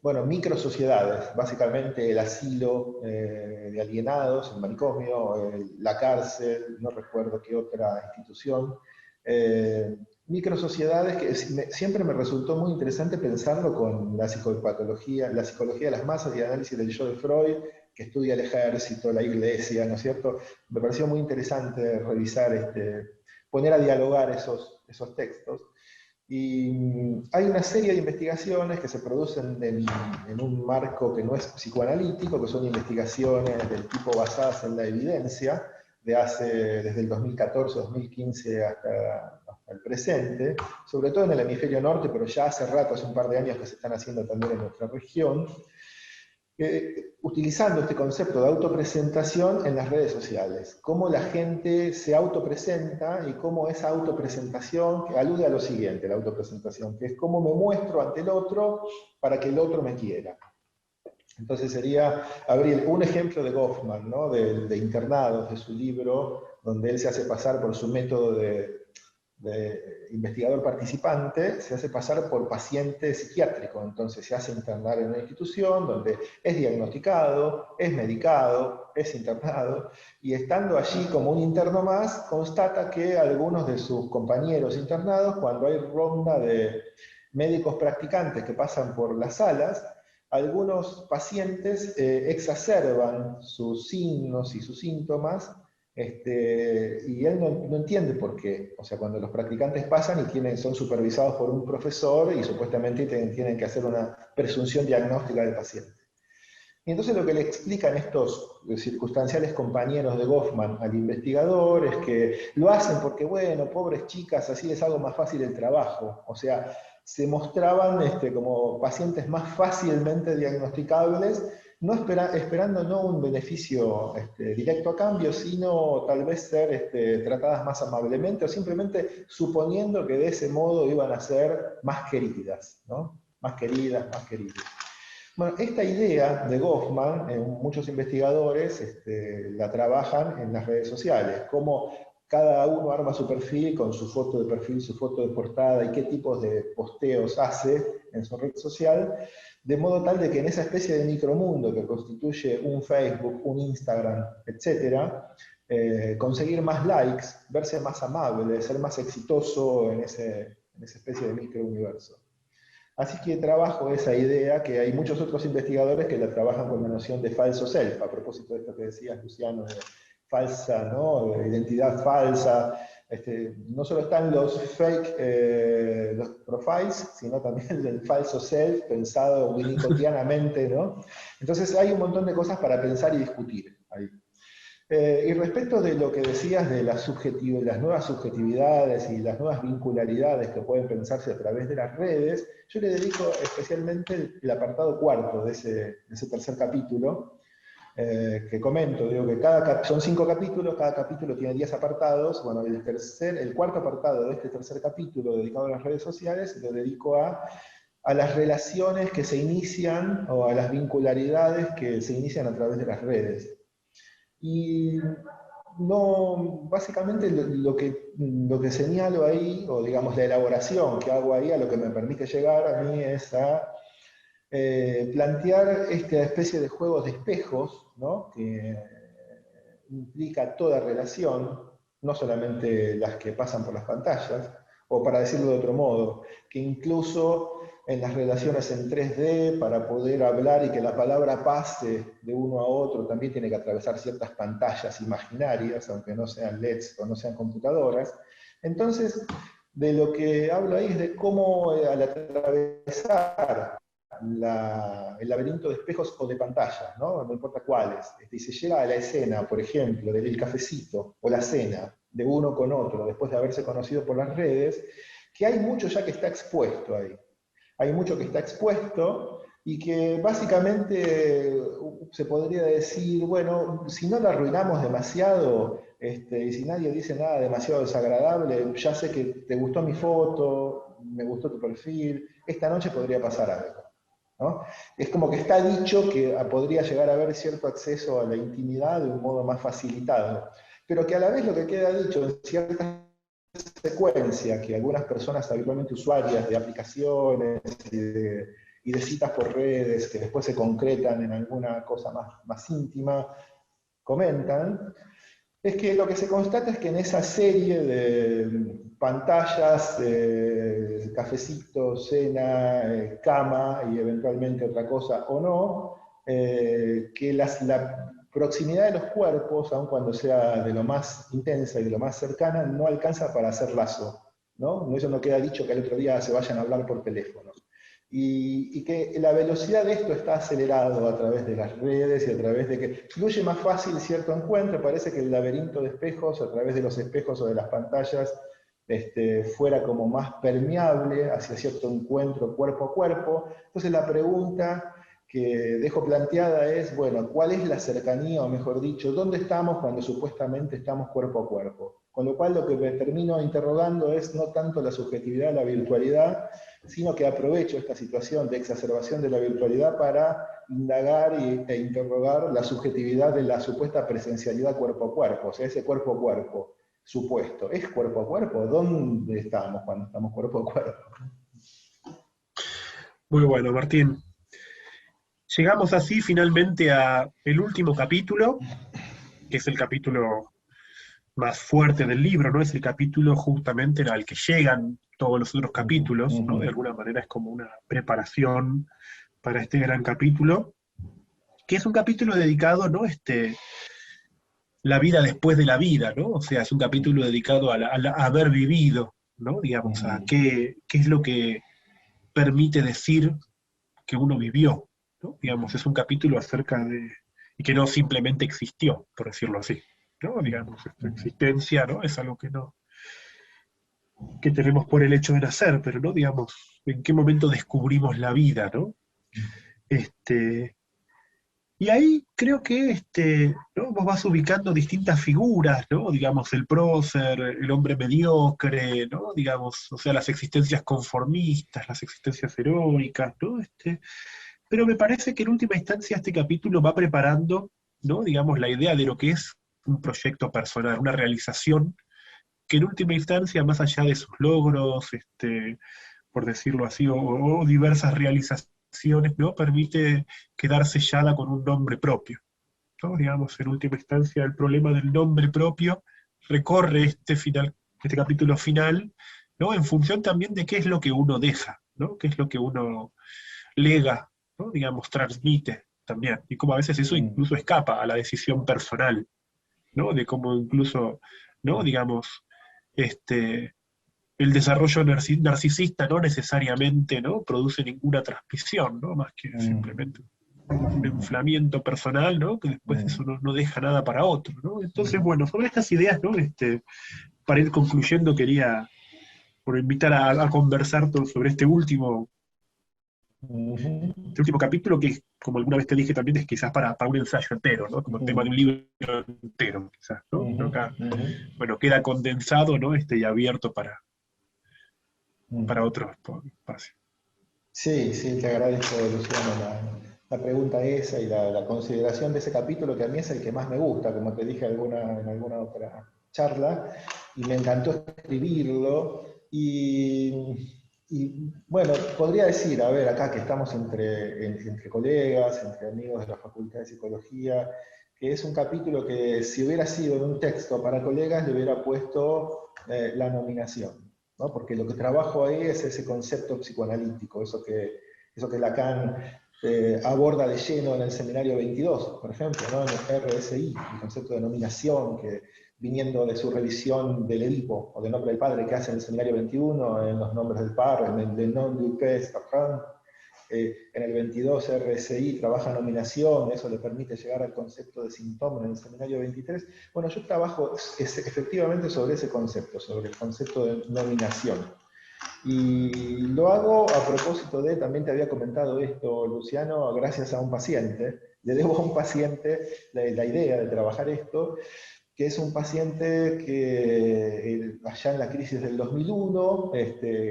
bueno, microsociedades, básicamente el asilo de alienados, el manicomio, la cárcel, no recuerdo qué otra institución. Microsociedades que siempre me resultó muy interesante pensarlo con la psicopatología, la psicología de las masas y el análisis del yo de Freud, que estudia el ejército, la iglesia, ¿no es cierto? Me pareció muy interesante revisar, poner a dialogar esos textos. Y hay una serie de investigaciones que se producen en un marco que no es psicoanalítico, que son investigaciones del tipo basadas en la evidencia, desde el 2014-2015 hasta el presente, sobre todo en el hemisferio norte, pero ya hace rato, hace un par de años que se están haciendo también en nuestra región, utilizando este concepto de autopresentación en las redes sociales, cómo la gente se autopresenta y cómo esa autopresentación, que alude a lo siguiente, la autopresentación, que es cómo me muestro ante el otro para que el otro me quiera. Entonces sería abrir un ejemplo de Goffman, ¿no? de internados, de su libro, donde él se hace pasar por su método de investigador participante, se hace pasar por paciente psiquiátrico, entonces se hace internar en una institución donde es diagnosticado, es medicado, es internado, y estando allí como un interno más, constata que algunos de sus compañeros internados, cuando hay ronda de médicos practicantes que pasan por las salas, algunos pacientes exacerban sus signos y sus síntomas, y él no entiende por qué. O sea, cuando los practicantes pasan y son supervisados por un profesor y supuestamente tienen que hacer una presunción diagnóstica del paciente. Y entonces lo que le explican estos circunstanciales compañeros de Goffman al investigador es que lo hacen porque, bueno, pobres chicas, así les hago más fácil el trabajo. O sea, se mostraban como pacientes más fácilmente diagnosticables, no esperando no un beneficio directo a cambio, sino tal vez ser tratadas más amablemente o simplemente suponiendo que de ese modo iban a ser más queridas, ¿no? Más queridas, más queridas. Bueno, esta idea de Goffman, muchos investigadores la trabajan en las redes sociales, cómo cada uno arma su perfil con su foto de perfil, su foto de portada y qué tipos de posteos hace en su red social, de modo tal de que en esa especie de micromundo que constituye un Facebook, un Instagram, etc., conseguir más likes, verse más amable, ser más exitoso en esa especie de microuniverso. Así que trabajo esa idea, que hay muchos otros investigadores que la trabajan con la noción de falso self, a propósito de esto que decías, Luciano, de falsa, ¿no? De identidad falsa. No solo están los fake los profiles, sino también el falso self, pensado winnicottianamente, ¿no? Entonces hay un montón de cosas para pensar y discutir ahí. Y respecto de lo que decías de las nuevas subjetividades y las nuevas vincularidades que pueden pensarse a través de las redes, yo le dedico especialmente el apartado cuarto de ese tercer capítulo, que comento, digo que son 5 capítulos, cada capítulo tiene 10 apartados. Bueno, el cuarto apartado de este tercer capítulo dedicado a las redes sociales lo dedico a las relaciones que se inician o a las vincularidades que se inician a través de las redes. Y no, básicamente lo que señalo ahí, o digamos la elaboración que hago ahí, a lo que me permite llegar a mí es a plantear esta especie de juegos de espejos, ¿no? Que implica toda relación, no solamente las que pasan por las pantallas, o para decirlo de otro modo, que incluso en las relaciones en 3D, para poder hablar y que la palabra pase de uno a otro, también tiene que atravesar ciertas pantallas imaginarias, aunque no sean LEDs o no sean computadoras. Entonces, de lo que hablo ahí es de cómo al atravesar el laberinto de espejos o de pantallas, no importa cuáles, y se llega a la escena, por ejemplo, del cafecito o la cena de uno con otro, después de haberse conocido por las redes, que hay mucho ya que está expuesto ahí. Hay mucho que está expuesto y que básicamente se podría decir, bueno, si no lo arruinamos demasiado, y si nadie dice nada demasiado desagradable, ya sé que te gustó mi foto, me gustó tu perfil, esta noche podría pasar algo, ¿no? Es como que está dicho que podría llegar a haber cierto acceso a la intimidad de un modo más facilitado, pero que a la vez lo que queda dicho en cierta secuencia que algunas personas habitualmente usuarias de aplicaciones y de citas por redes que después se concretan en alguna cosa más íntima, comentan, es que lo que se constata es que en esa serie de pantallas, cafecito, cena, cama y eventualmente otra cosa o no, que la proximidad de los cuerpos, aun cuando sea de lo más intensa y de lo más cercana, no alcanza para hacer lazo, ¿no? Eso no queda dicho que al otro día se vayan a hablar por teléfono. Y que la velocidad de esto está acelerado a través de las redes y a través de que fluye más fácil cierto encuentro. Parece que el laberinto de espejos, a través de los espejos o de las pantallas, fuera como más permeable hacia cierto encuentro cuerpo a cuerpo. Entonces la pregunta que dejo planteada es, bueno, ¿cuál es la cercanía, o mejor dicho, dónde estamos cuando supuestamente estamos cuerpo a cuerpo? Con lo cual lo que me termino interrogando es no tanto la subjetividad, la virtualidad, sino que aprovecho esta situación de exacerbación de la virtualidad para indagar e interrogar la subjetividad de la supuesta presencialidad cuerpo a cuerpo, o sea, ese cuerpo a cuerpo supuesto. ¿Es cuerpo a cuerpo? ¿Dónde estamos cuando estamos cuerpo a cuerpo? Muy bueno, Martín. Llegamos así finalmente a el último capítulo, que es el capítulo más fuerte del libro, ¿no? Es el capítulo justamente al que llegan todos los otros capítulos, ¿no? De alguna manera es como una preparación para este gran capítulo, que es un capítulo dedicado, ¿no? La vida después de la vida, ¿no? O sea, es un capítulo dedicado a haber vivido, ¿no? Digamos, a qué es lo que permite decir que uno vivió, ¿no? Digamos, es un capítulo acerca de, y que no simplemente existió, por decirlo así, ¿no? Digamos, esta existencia, ¿no? Es algo que tenemos por el hecho de nacer, pero no, digamos, en qué momento descubrimos la vida, ¿no? Este, y ahí creo que ¿no? Vos vas ubicando distintas figuras, ¿no? Digamos, el prócer, el hombre mediocre, ¿no? Digamos, o sea, las existencias conformistas, las existencias heroicas, ¿no? Pero me parece que en última instancia este capítulo va preparando, ¿no? Digamos, la idea de lo que es un proyecto personal, una realización que en última instancia, más allá de sus logros, por decirlo así, o diversas realizaciones, ¿no? Permite quedar sellada con un nombre propio, ¿no? Digamos, en última instancia, el problema del nombre propio recorre este capítulo final, ¿no? En función también de qué es lo que uno deja, ¿no? Qué es lo que uno lega, ¿no? Digamos, transmite también, y cómo a veces eso incluso escapa a la decisión personal, ¿no? De cómo incluso, ¿no? Digamos, el desarrollo narcisista no necesariamente, ¿no? Produce ninguna transmisión, ¿no? Más que simplemente un enflamiento personal, ¿no? Que después eso no deja nada para otro, ¿no? Entonces, bueno, sobre estas ideas, ¿no? Para ir concluyendo, quería invitar a conversar sobre este último capítulo, que, como alguna vez te dije también, es quizás para un ensayo entero, ¿no? Como el tema de un libro entero, quizás, ¿no? Pero acá, bueno, queda condensado, ¿no? Y abierto para otros espacios. Sí, sí, te agradezco, Luciano, la pregunta esa y la consideración de ese capítulo, que a mí es el que más me gusta, como te dije en alguna otra charla, y me encantó escribirlo. Y, bueno, podría decir, a ver, acá que estamos entre colegas, entre amigos de la Facultad de Psicología, que es un capítulo que si hubiera sido en un texto para colegas le hubiera puesto la nominación, ¿no? Porque lo que trabajo ahí es ese concepto psicoanalítico, eso que Lacan aborda de lleno en el seminario 22, por ejemplo, ¿no? En el RSI, el concepto de nominación, que viniendo de su revisión del Edipo, o del nombre del padre que hace en el seminario 21, en los nombres del par, en el de non du père en el 22 RSI trabaja nominación, eso le permite llegar al concepto de síntoma en el seminario 23. Bueno, yo trabajo efectivamente sobre ese concepto, sobre el concepto de nominación. Y lo hago a propósito de, también te había comentado esto, Luciano, gracias a un paciente. Le debo a un paciente la idea de trabajar esto, que es un paciente que allá en la crisis del 2001,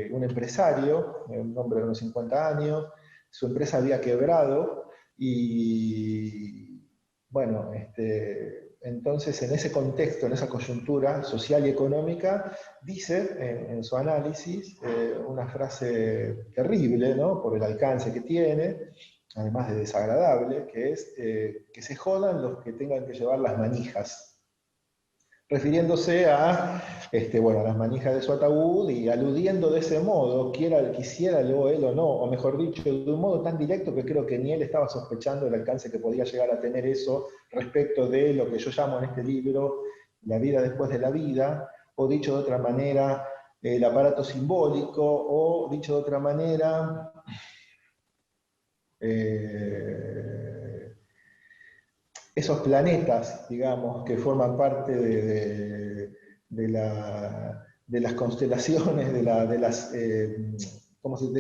un empresario, un hombre de unos 50 años, su empresa había quebrado y bueno, entonces en ese contexto, en esa coyuntura social y económica, dice en su análisis una frase terrible, ¿no? Por el alcance que tiene, además de desagradable, que es que se jodan los que tengan que llevar las manijas, refiriéndose a, bueno, a las manijas de su ataúd y aludiendo de ese modo, quisiera luego él o no, o mejor dicho, de un modo tan directo que creo que ni él estaba sospechando del alcance que podía llegar a tener eso respecto de lo que yo llamo en este libro la vida después de la vida, o dicho de otra manera, el aparato simbólico, o dicho de otra manera, esos planetas, digamos, que forman parte de las constelaciones, de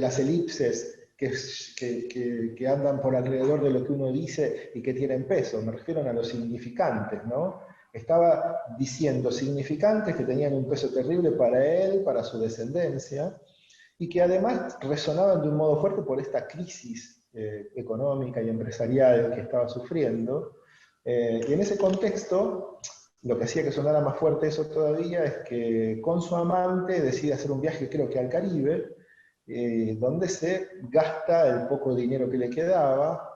las elipses que andan por alrededor de lo que uno dice y que tienen peso. Me refiero a los significantes, ¿no? Estaba diciendo significantes que tenían un peso terrible para él, para su descendencia, y que además resonaban de un modo fuerte por esta crisis económica y empresarial que estaba sufriendo. Y en ese contexto, lo que hacía que sonara más fuerte eso todavía es que con su amante decide hacer un viaje, creo que al Caribe, donde se gasta el poco dinero que le quedaba,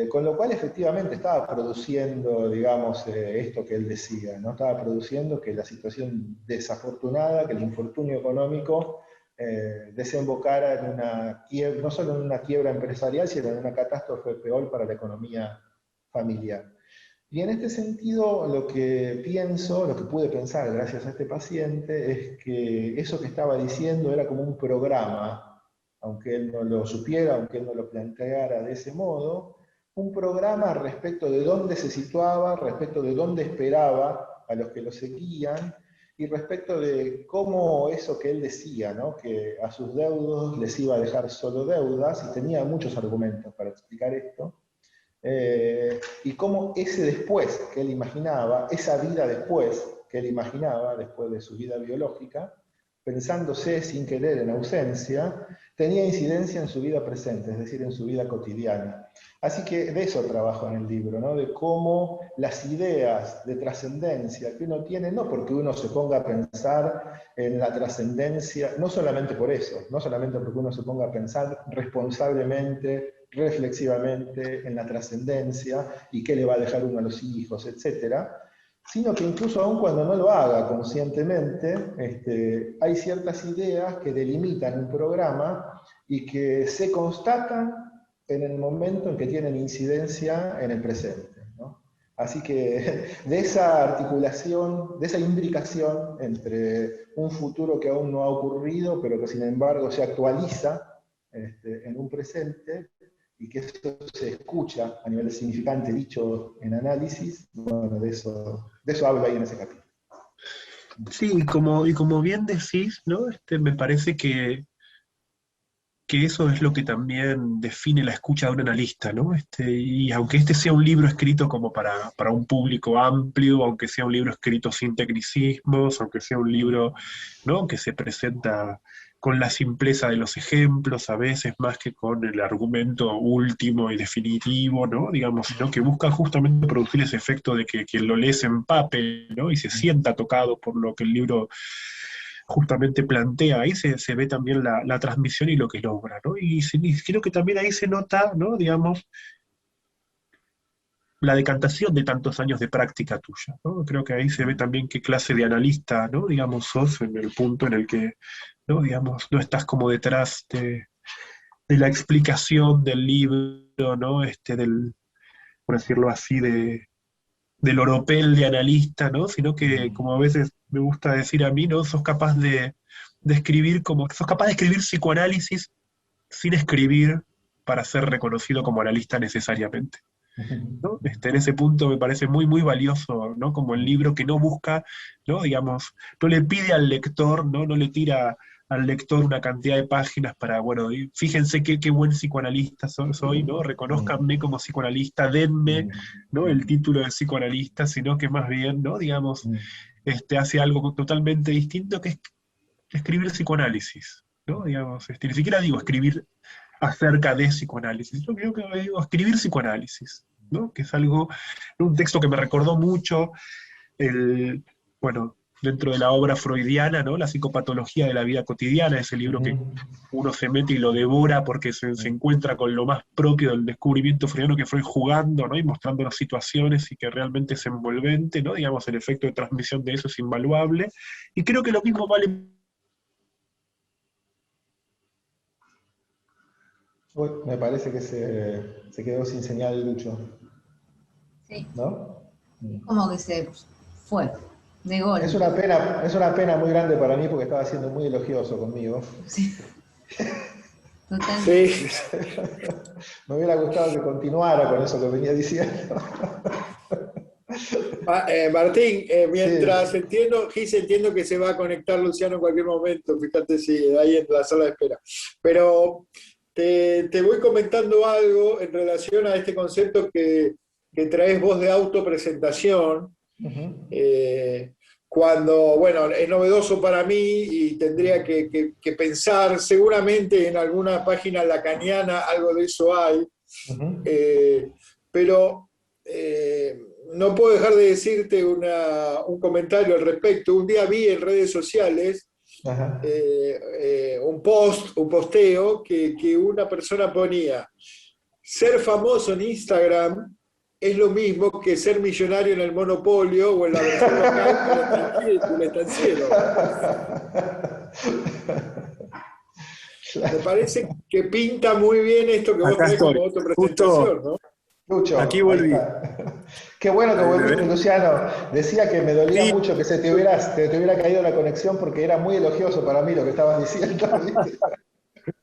con lo cual efectivamente estaba produciendo, digamos, esto que él decía, ¿no? Estaba produciendo que la situación desafortunada, que el infortunio económico desembocara en una quiebra, no solo en una quiebra empresarial, sino en una catástrofe peor para la economía familiar. Y en este sentido, lo que pienso, lo que pude pensar gracias a este paciente, es que eso que estaba diciendo era como un programa, aunque él no lo supiera, aunque él no lo planteara de ese modo, un programa respecto de dónde se situaba, respecto de dónde esperaba a los que lo seguían, y respecto de cómo eso que él decía, ¿no? Que a sus deudos les iba a dejar solo deudas, y tenía muchos argumentos para explicar esto, y cómo ese después que él imaginaba, esa vida después que él imaginaba, después de su vida biológica, pensándose sin querer en ausencia, tenía incidencia en su vida presente, es decir, en su vida cotidiana. Así que de eso trabajo en el libro, ¿no? De cómo las ideas de trascendencia que uno tiene, no porque uno se ponga a pensar en la trascendencia, no solamente por eso, no solamente porque uno se ponga a pensar responsablemente, reflexivamente en la trascendencia y qué le va a dejar uno a los hijos, etcétera, sino que incluso aun cuando no lo haga conscientemente, hay ciertas ideas que delimitan un programa y que se constatan en el momento en que tienen incidencia en el presente, ¿no? Así que de esa articulación, de esa imbricación entre un futuro que aún no ha ocurrido, pero que sin embargo se actualiza en un presente, y que eso se escucha a nivel significante dicho en análisis, bueno, de eso hablo ahí en ese capítulo. Sí, y como bien decís, ¿no? Me parece que eso es lo que también define la escucha de un analista, ¿no? Y aunque este sea un libro escrito como para un público amplio, aunque sea un libro escrito sin tecnicismos, aunque sea un libro, ¿no? Que se presenta con la simpleza de los ejemplos, a veces más que con el argumento último y definitivo, ¿no? Digamos, sino que busca justamente producir ese efecto de que quien lo lee se empape, ¿no? Y se sienta tocado por lo que el libro justamente plantea. Ahí se ve también la transmisión y lo que logra, ¿no? Y creo que también ahí se nota, ¿no? Digamos, la decantación de tantos años de práctica tuya, ¿no? Creo que ahí se ve también qué clase de analista, ¿no? Digamos, sos en el punto en el que, ¿no? Digamos, no estás como detrás de la explicación del libro, ¿no? Por decirlo así, del oropel de analista, ¿no? Sino que, como a veces me gusta decir a mí, ¿no? Sos capaz de escribir sos capaz de escribir psicoanálisis sin escribir para ser reconocido como analista necesariamente, ¿no? En ese punto me parece muy, muy valioso, ¿no? Como el libro que no busca, ¿no? Digamos, no le pide al lector, ¿no? No le tira al lector una cantidad de páginas para, bueno, fíjense qué buen psicoanalista soy, ¿no? Reconózcanme como psicoanalista, denme, ¿no? El título de psicoanalista, sino que más bien, ¿no? Digamos, hace algo totalmente distinto, que es escribir psicoanálisis, ¿no? Digamos, ni siquiera digo escribir acerca de psicoanálisis, yo creo que digo escribir psicoanálisis, ¿no? Que es algo, un texto que me recordó mucho el, bueno, dentro de la obra freudiana, ¿no? La psicopatología de la vida cotidiana, ese libro que uno se mete y lo devora porque se encuentra con lo más propio del descubrimiento freudiano, que fue jugando, ¿no? Y mostrando las situaciones y que realmente es envolvente, ¿no? Digamos, el efecto de transmisión de eso es invaluable. Y creo que lo mismo vale. Uy, me parece que se quedó sin señal Lucho, Sí, ¿no? como que se fue, de golpe. Es una pena muy grande para mí porque estaba siendo muy elogioso conmigo. Sí. Totalmente. Sí. Me hubiera gustado que continuara con eso que venía diciendo. Martín, mientras Sí. entiendo que se va a conectar Luciano en cualquier momento, fíjate si ahí en la sala de espera. Pero te voy comentando algo en relación a este concepto que traes vos de autopresentación. Cuando, bueno, es novedoso para mí y tendría que pensar, seguramente en alguna página lacaniana algo de eso hay, pero no puedo dejar de decirte un comentario al respecto. Un día vi en redes sociales un posteo que una persona ponía: ser famoso en Instagram es lo mismo que ser millonario en el Monopolio o en la versión local del estanciero. Me parece que pinta muy bien esto que vos Acá traes como estoy, autopresentación, ¿no? Lucho, aquí ahí volví. está. Qué bueno que ¿Me volviste, ven? Luciano. Decía que me dolía Sí, mucho que te hubiera caído la conexión porque era muy elogioso para mí lo que estabas diciendo.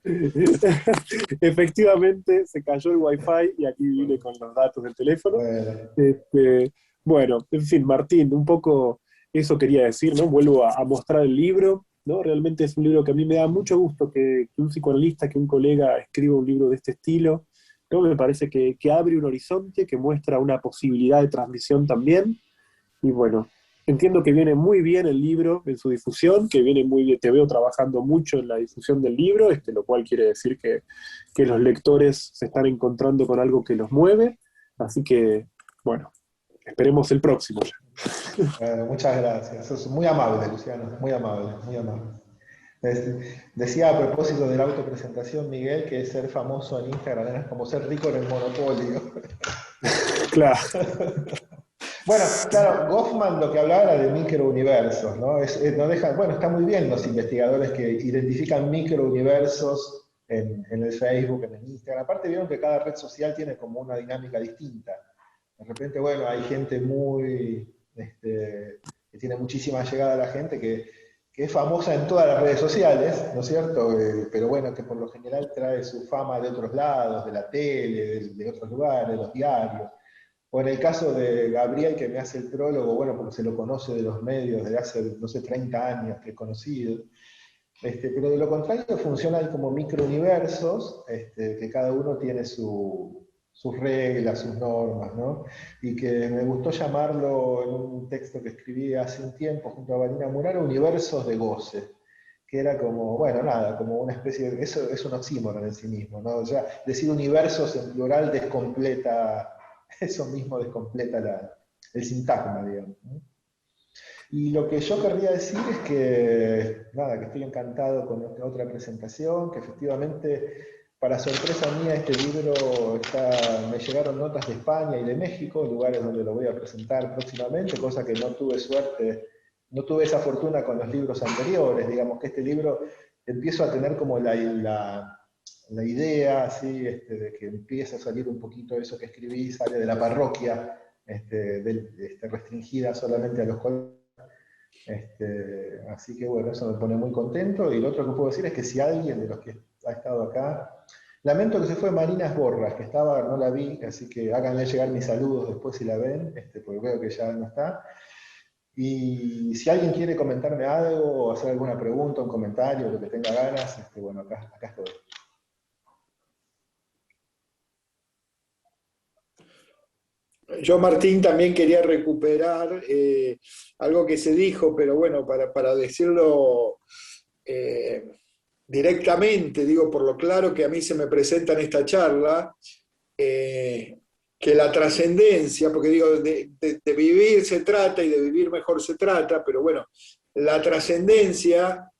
¿Viste? efectivamente se cayó el wifi y aquí vine con los datos del teléfono. Bueno, Este, bueno, en fin, Martín, un poco eso quería decir, ¿no? Vuelvo a mostrar el libro, ¿no? Realmente es un libro que a mí me da mucho gusto que un psicoanalista, que un colega escriba un libro de este estilo, ¿no? Me parece que abre un horizonte, que muestra una posibilidad de transmisión también, y bueno, entiendo que viene muy bien el libro en su difusión, que viene muy bien, te veo trabajando mucho en la difusión del libro, lo cual quiere decir que los lectores se están encontrando con algo que los mueve, así que, bueno, esperemos el próximo ya. bueno, muchas gracias. Eso es muy amable, Luciano. Muy amable, muy amable. Decía a propósito de la autopresentación, Miguel, que ser famoso en Instagram es como ser rico en el monopolio. Claro. Bueno, claro, Goffman lo que hablaba era de microuniversos, ¿no? No deja, bueno, está muy bien los investigadores que identifican microuniversos en el Facebook, en el Instagram. Aparte vieron que cada red social tiene como una dinámica distinta. De repente, bueno, hay gente que tiene muchísima llegada a la gente, que es famosa en todas las redes sociales, ¿no es cierto? Pero bueno, que por lo general trae su fama de otros lados, de la tele, de otros lugares, de los diarios. O en el caso de Gabriel, que me hace el prólogo, bueno, porque se lo conoce de los medios desde hace, no sé, 30 años que es conocido. Pero de lo contrario funcionan como microuniversos, que cada uno tiene sus reglas, sus normas, ¿no? Y que me gustó llamarlo en un texto que escribí hace un tiempo junto a Vanina Muraro, universos de goce, que era como, bueno, nada, como una especie de, eso es un oxímoron en sí mismo, ¿no? Ya decir universos en plural descompleta, eso mismo descompleta el sintagma, digamos, ¿no? Y lo que yo querría decir es que, nada, que estoy encantado con esta otra presentación, que efectivamente, para sorpresa mía, este libro me llegaron notas de España y de México, lugares donde lo voy a presentar próximamente, cosa que no tuve suerte, no tuve esa fortuna con los libros anteriores. Digamos que este libro empiezo a tener como la idea, así, de que empieza a salir un poquito de eso que escribí, sale de la parroquia, restringida solamente a los colegios. Así que bueno, eso me pone muy contento. Y lo otro que puedo decir es que si alguien de los que ha estado acá, lamento que se fue Marina Borras, que estaba, no la vi, así que háganle llegar mis saludos después si la ven, porque veo que ya no está. Y si alguien quiere comentarme algo o hacer alguna pregunta, un comentario, lo que tenga ganas, bueno, acá estoy. Yo, Martín, también quería recuperar algo que se dijo, pero bueno, para decirlo directamente, digo por lo claro que a mí se me presenta en esta charla, que la trascendencia, porque digo, de vivir se trata y de vivir mejor se trata, pero bueno, la trascendencia,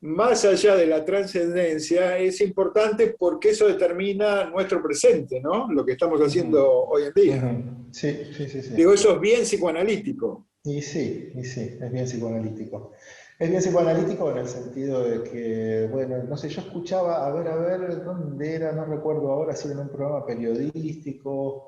más allá de la trascendencia, es importante porque eso determina nuestro presente, ¿no? Lo que estamos haciendo hoy en día. Sí, sí, sí, sí. Digo, eso es bien psicoanalítico. Y sí, es bien psicoanalítico. Es bien psicoanalítico en el sentido de que, bueno, no sé, yo escuchaba, a ver, ¿dónde era? No recuerdo ahora si era en un programa periodístico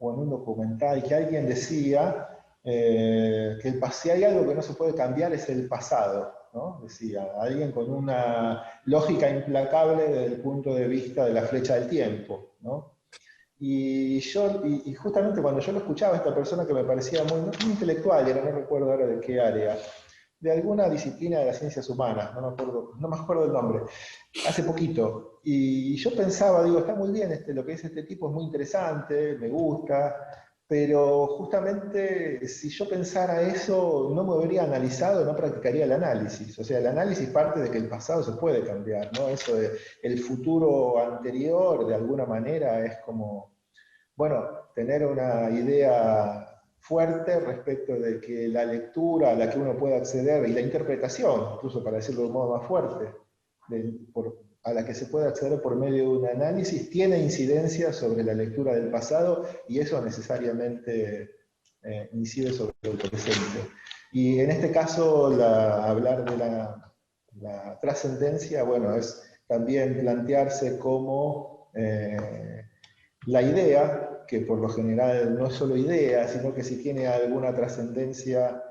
o en un documental, que alguien decía que si hay algo que no se puede cambiar es el pasado, ¿no? Decía, alguien con una lógica implacable desde el punto de vista de la flecha del tiempo, ¿no? Y justamente cuando yo lo escuchaba, esta persona que me parecía muy intelectual, no recuerdo ahora de qué área, de alguna disciplina de las ciencias humanas, no me acuerdo el nombre, hace poquito. Y yo pensaba, digo, está muy bien lo que es este tipo, es muy interesante, me gusta, pero justamente si yo pensara eso, no me habría analizado, no practicaría el análisis. O sea, el análisis parte de que el pasado se puede cambiar, ¿no? Eso de el futuro anterior, de alguna manera, es como, bueno, tener una idea fuerte respecto de que la lectura a la que uno puede acceder y la interpretación, incluso para decirlo de un modo más fuerte, a la que se puede acceder por medio de un análisis, tiene incidencia sobre la lectura del pasado y eso necesariamente incide sobre el presente. Y en este caso, hablar de la trascendencia, bueno, es también plantearse como la idea, que por lo general no es solo idea, sino que si tiene alguna trascendencia,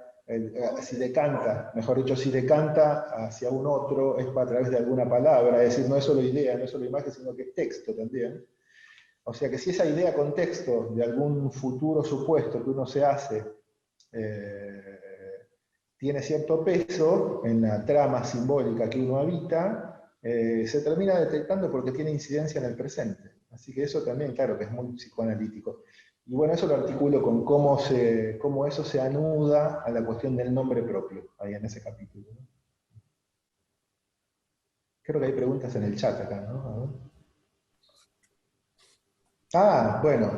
si decanta, mejor dicho, si decanta hacia un otro, es a través de alguna palabra, es decir, no es solo idea, no es solo imagen, sino que es texto también. O sea que si esa idea con texto de algún futuro supuesto que uno se hace, tiene cierto peso en la trama simbólica que uno habita, se termina detectando porque tiene incidencia en el presente. Así que eso también, claro, que es muy psicoanalítico. Y bueno, eso lo articulo con cómo eso se anuda a la cuestión del nombre propio, ahí en ese capítulo, ¿no? Creo que hay preguntas en el chat acá, ¿no? A ver. Ah, bueno.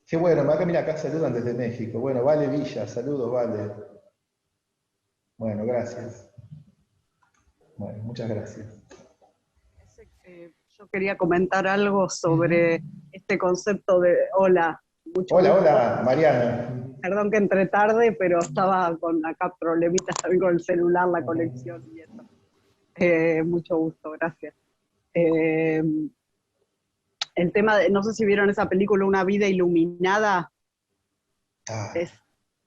Qué bueno, mira, acá saludan desde México. Bueno, Vale Villa, saludos, Vale. Bueno, gracias. Bueno, muchas gracias. Yo quería comentar algo sobre este concepto de hola. Hola, Mariana. Perdón que entré tarde, pero estaba con acá problemitas también con el celular, la conexión y eso. Mucho gusto, gracias. El tema de, no sé si vieron esa película Una vida iluminada, es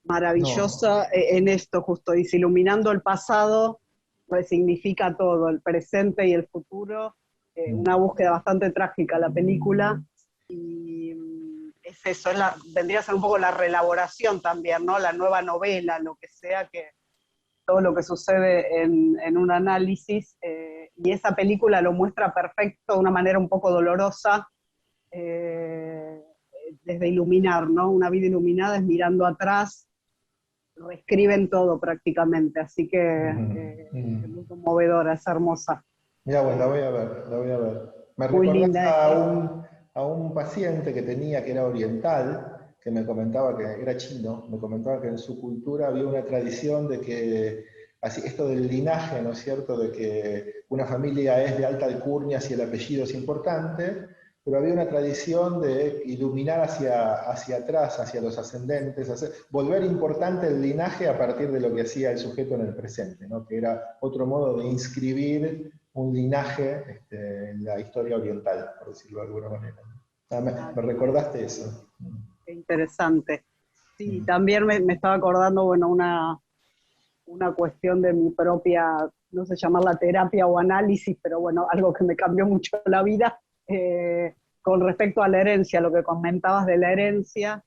maravillosa en esto justo, dice, iluminando el pasado, resignifica todo, el presente y el futuro, una búsqueda bastante trágica la película, y es eso, vendría a ser un poco la reelaboración también, ¿no? La nueva novela, lo que sea, que todo lo que sucede en un análisis, y esa película lo muestra perfecto de una manera un poco dolorosa, desde iluminar, ¿no? Una vida iluminada es mirando atrás, reescriben todo prácticamente, así que es muy conmovedora, es hermosa. Mira, bueno, la voy a ver. Me Muy recordás linda. a un paciente que tenía que era oriental, que me comentaba que era chino, me comentaba que en su cultura había una tradición de que, así, esto del linaje, ¿no es cierto?, de que una familia es de alta alcurnia si el apellido es importante, pero había una tradición de iluminar hacia atrás, hacia los ascendentes, volver importante el linaje a partir de lo que hacía el sujeto en el presente, ¿no? Que era otro modo de inscribir un linaje en la historia oriental, por decirlo de alguna manera. Me recordaste eso. Qué interesante. Sí, también me estaba acordando, bueno, una cuestión de mi propia, no sé llamarla terapia o análisis, pero bueno, algo que me cambió mucho la vida, con respecto a la herencia, lo que comentabas de la herencia,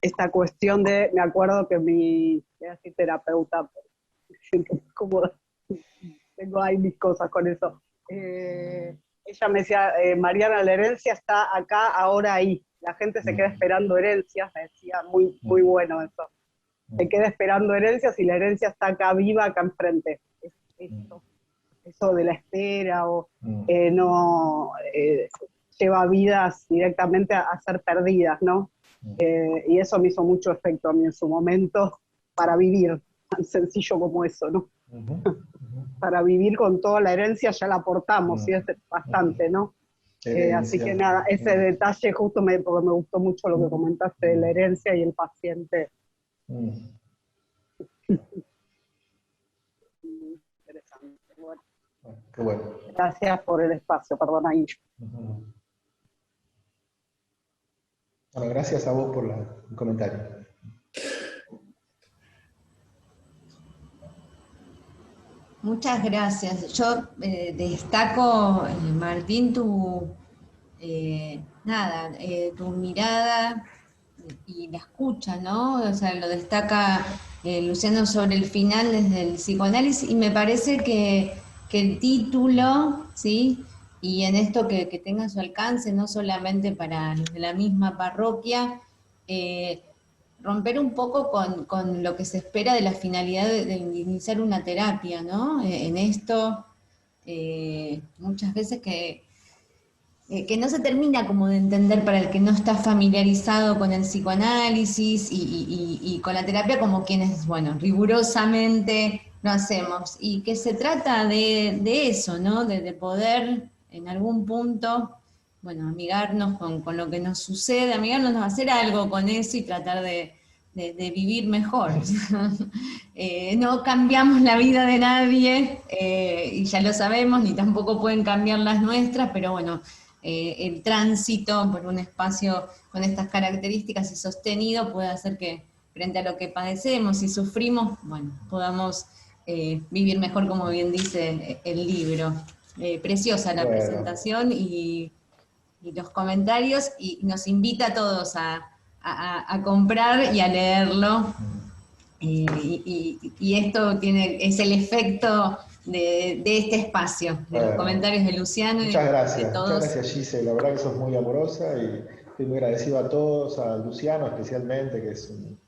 esta cuestión de, me acuerdo que mi terapeuta, como tengo ahí mis cosas con eso, ella me decía, Mariana, la herencia está acá, ahora, ahí. La gente se queda esperando herencias, me decía, muy, muy bueno eso. Se queda esperando herencias y la herencia está acá viva, acá enfrente. Eso de la espera o no lleva vidas directamente a ser perdidas, ¿no? Y eso me hizo mucho efecto a mí en su momento para vivir, tan sencillo como eso, ¿no? Para vivir con toda la herencia ya la aportamos, y es bastante, ¿no? Así que nada, ese detalle justo porque me gustó mucho lo que comentaste de la herencia y el paciente. Interesante. Bueno. Qué bueno. Gracias por el espacio, perdón ahí. Bueno, gracias a vos por el comentario. Muchas gracias. Yo destaco, Martín, tu mirada y la escucha, ¿no? O sea, lo destaca Luciano sobre el final desde el psicoanálisis, y me parece que el título, ¿sí? Y en esto que tenga su alcance, no solamente para los de la misma parroquia, romper un poco con lo que se espera de la finalidad de iniciar una terapia, ¿no? En esto, muchas veces que no se termina como de entender para el que no está familiarizado con el psicoanálisis y con la terapia, como quienes, bueno, rigurosamente lo hacemos, y que se trata de eso, ¿no? De poder en algún punto, bueno, amigarnos con lo que nos sucede, amigarnos a hacer algo con eso y tratar de vivir mejor. No cambiamos la vida de nadie, y ya lo sabemos, ni tampoco pueden cambiar las nuestras, pero bueno, el tránsito por un espacio con estas características y sostenido puede hacer que, frente a lo que padecemos y sufrimos, bueno, podamos vivir mejor, como bien dice el libro. Preciosa la presentación y los comentarios, y nos invita a todos a comprar y a leerlo. Y esto es el efecto de este espacio, de los comentarios de Luciano. Muchas gracias, de todos. muchas gracias, Gise. La verdad que sos muy amorosa y estoy muy agradecido a todos, a Luciano especialmente, que es un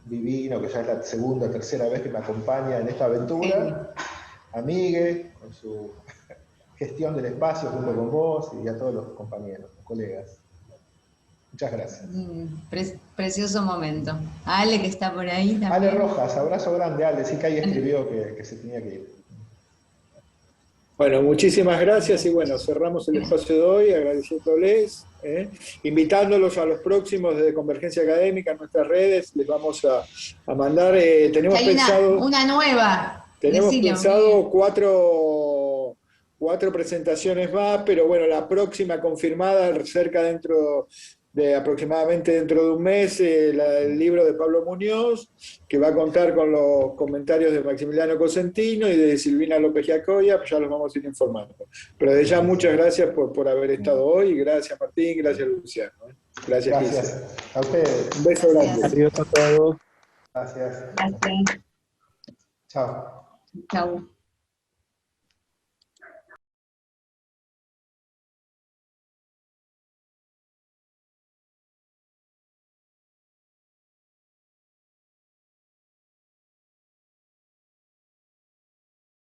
divino, que ya es la segunda o tercera vez que me acompaña en esta aventura. Sí. A Miguel, con su gestión del espacio junto con vos, y a todos los compañeros, los colegas. Muchas gracias. Precioso momento. A Ale, que está por ahí también. Ale Rojas, abrazo grande, Ale. Sí que ahí escribió que se tenía que ir. Bueno, muchísimas gracias, y bueno, cerramos el espacio de hoy agradeciéndoles, invitándolos a los próximos de Convergencia Académica en nuestras redes. Les vamos a mandar, tenemos pensado... Una nueva. Tenemos pensado cuatro presentaciones más, pero bueno, la próxima confirmada aproximadamente dentro de un mes, el libro de Pablo Muñoz, que va a contar con los comentarios de Maximiliano Cosentino y de Silvina López Giacoya, ya los vamos a ir informando. Pero de ya muchas gracias por haber estado hoy, gracias Martín, gracias Luciano. Gracias. Gracias a ustedes. Un beso grande. Adiós a todos. Gracias. Gracias. Chao. Chao.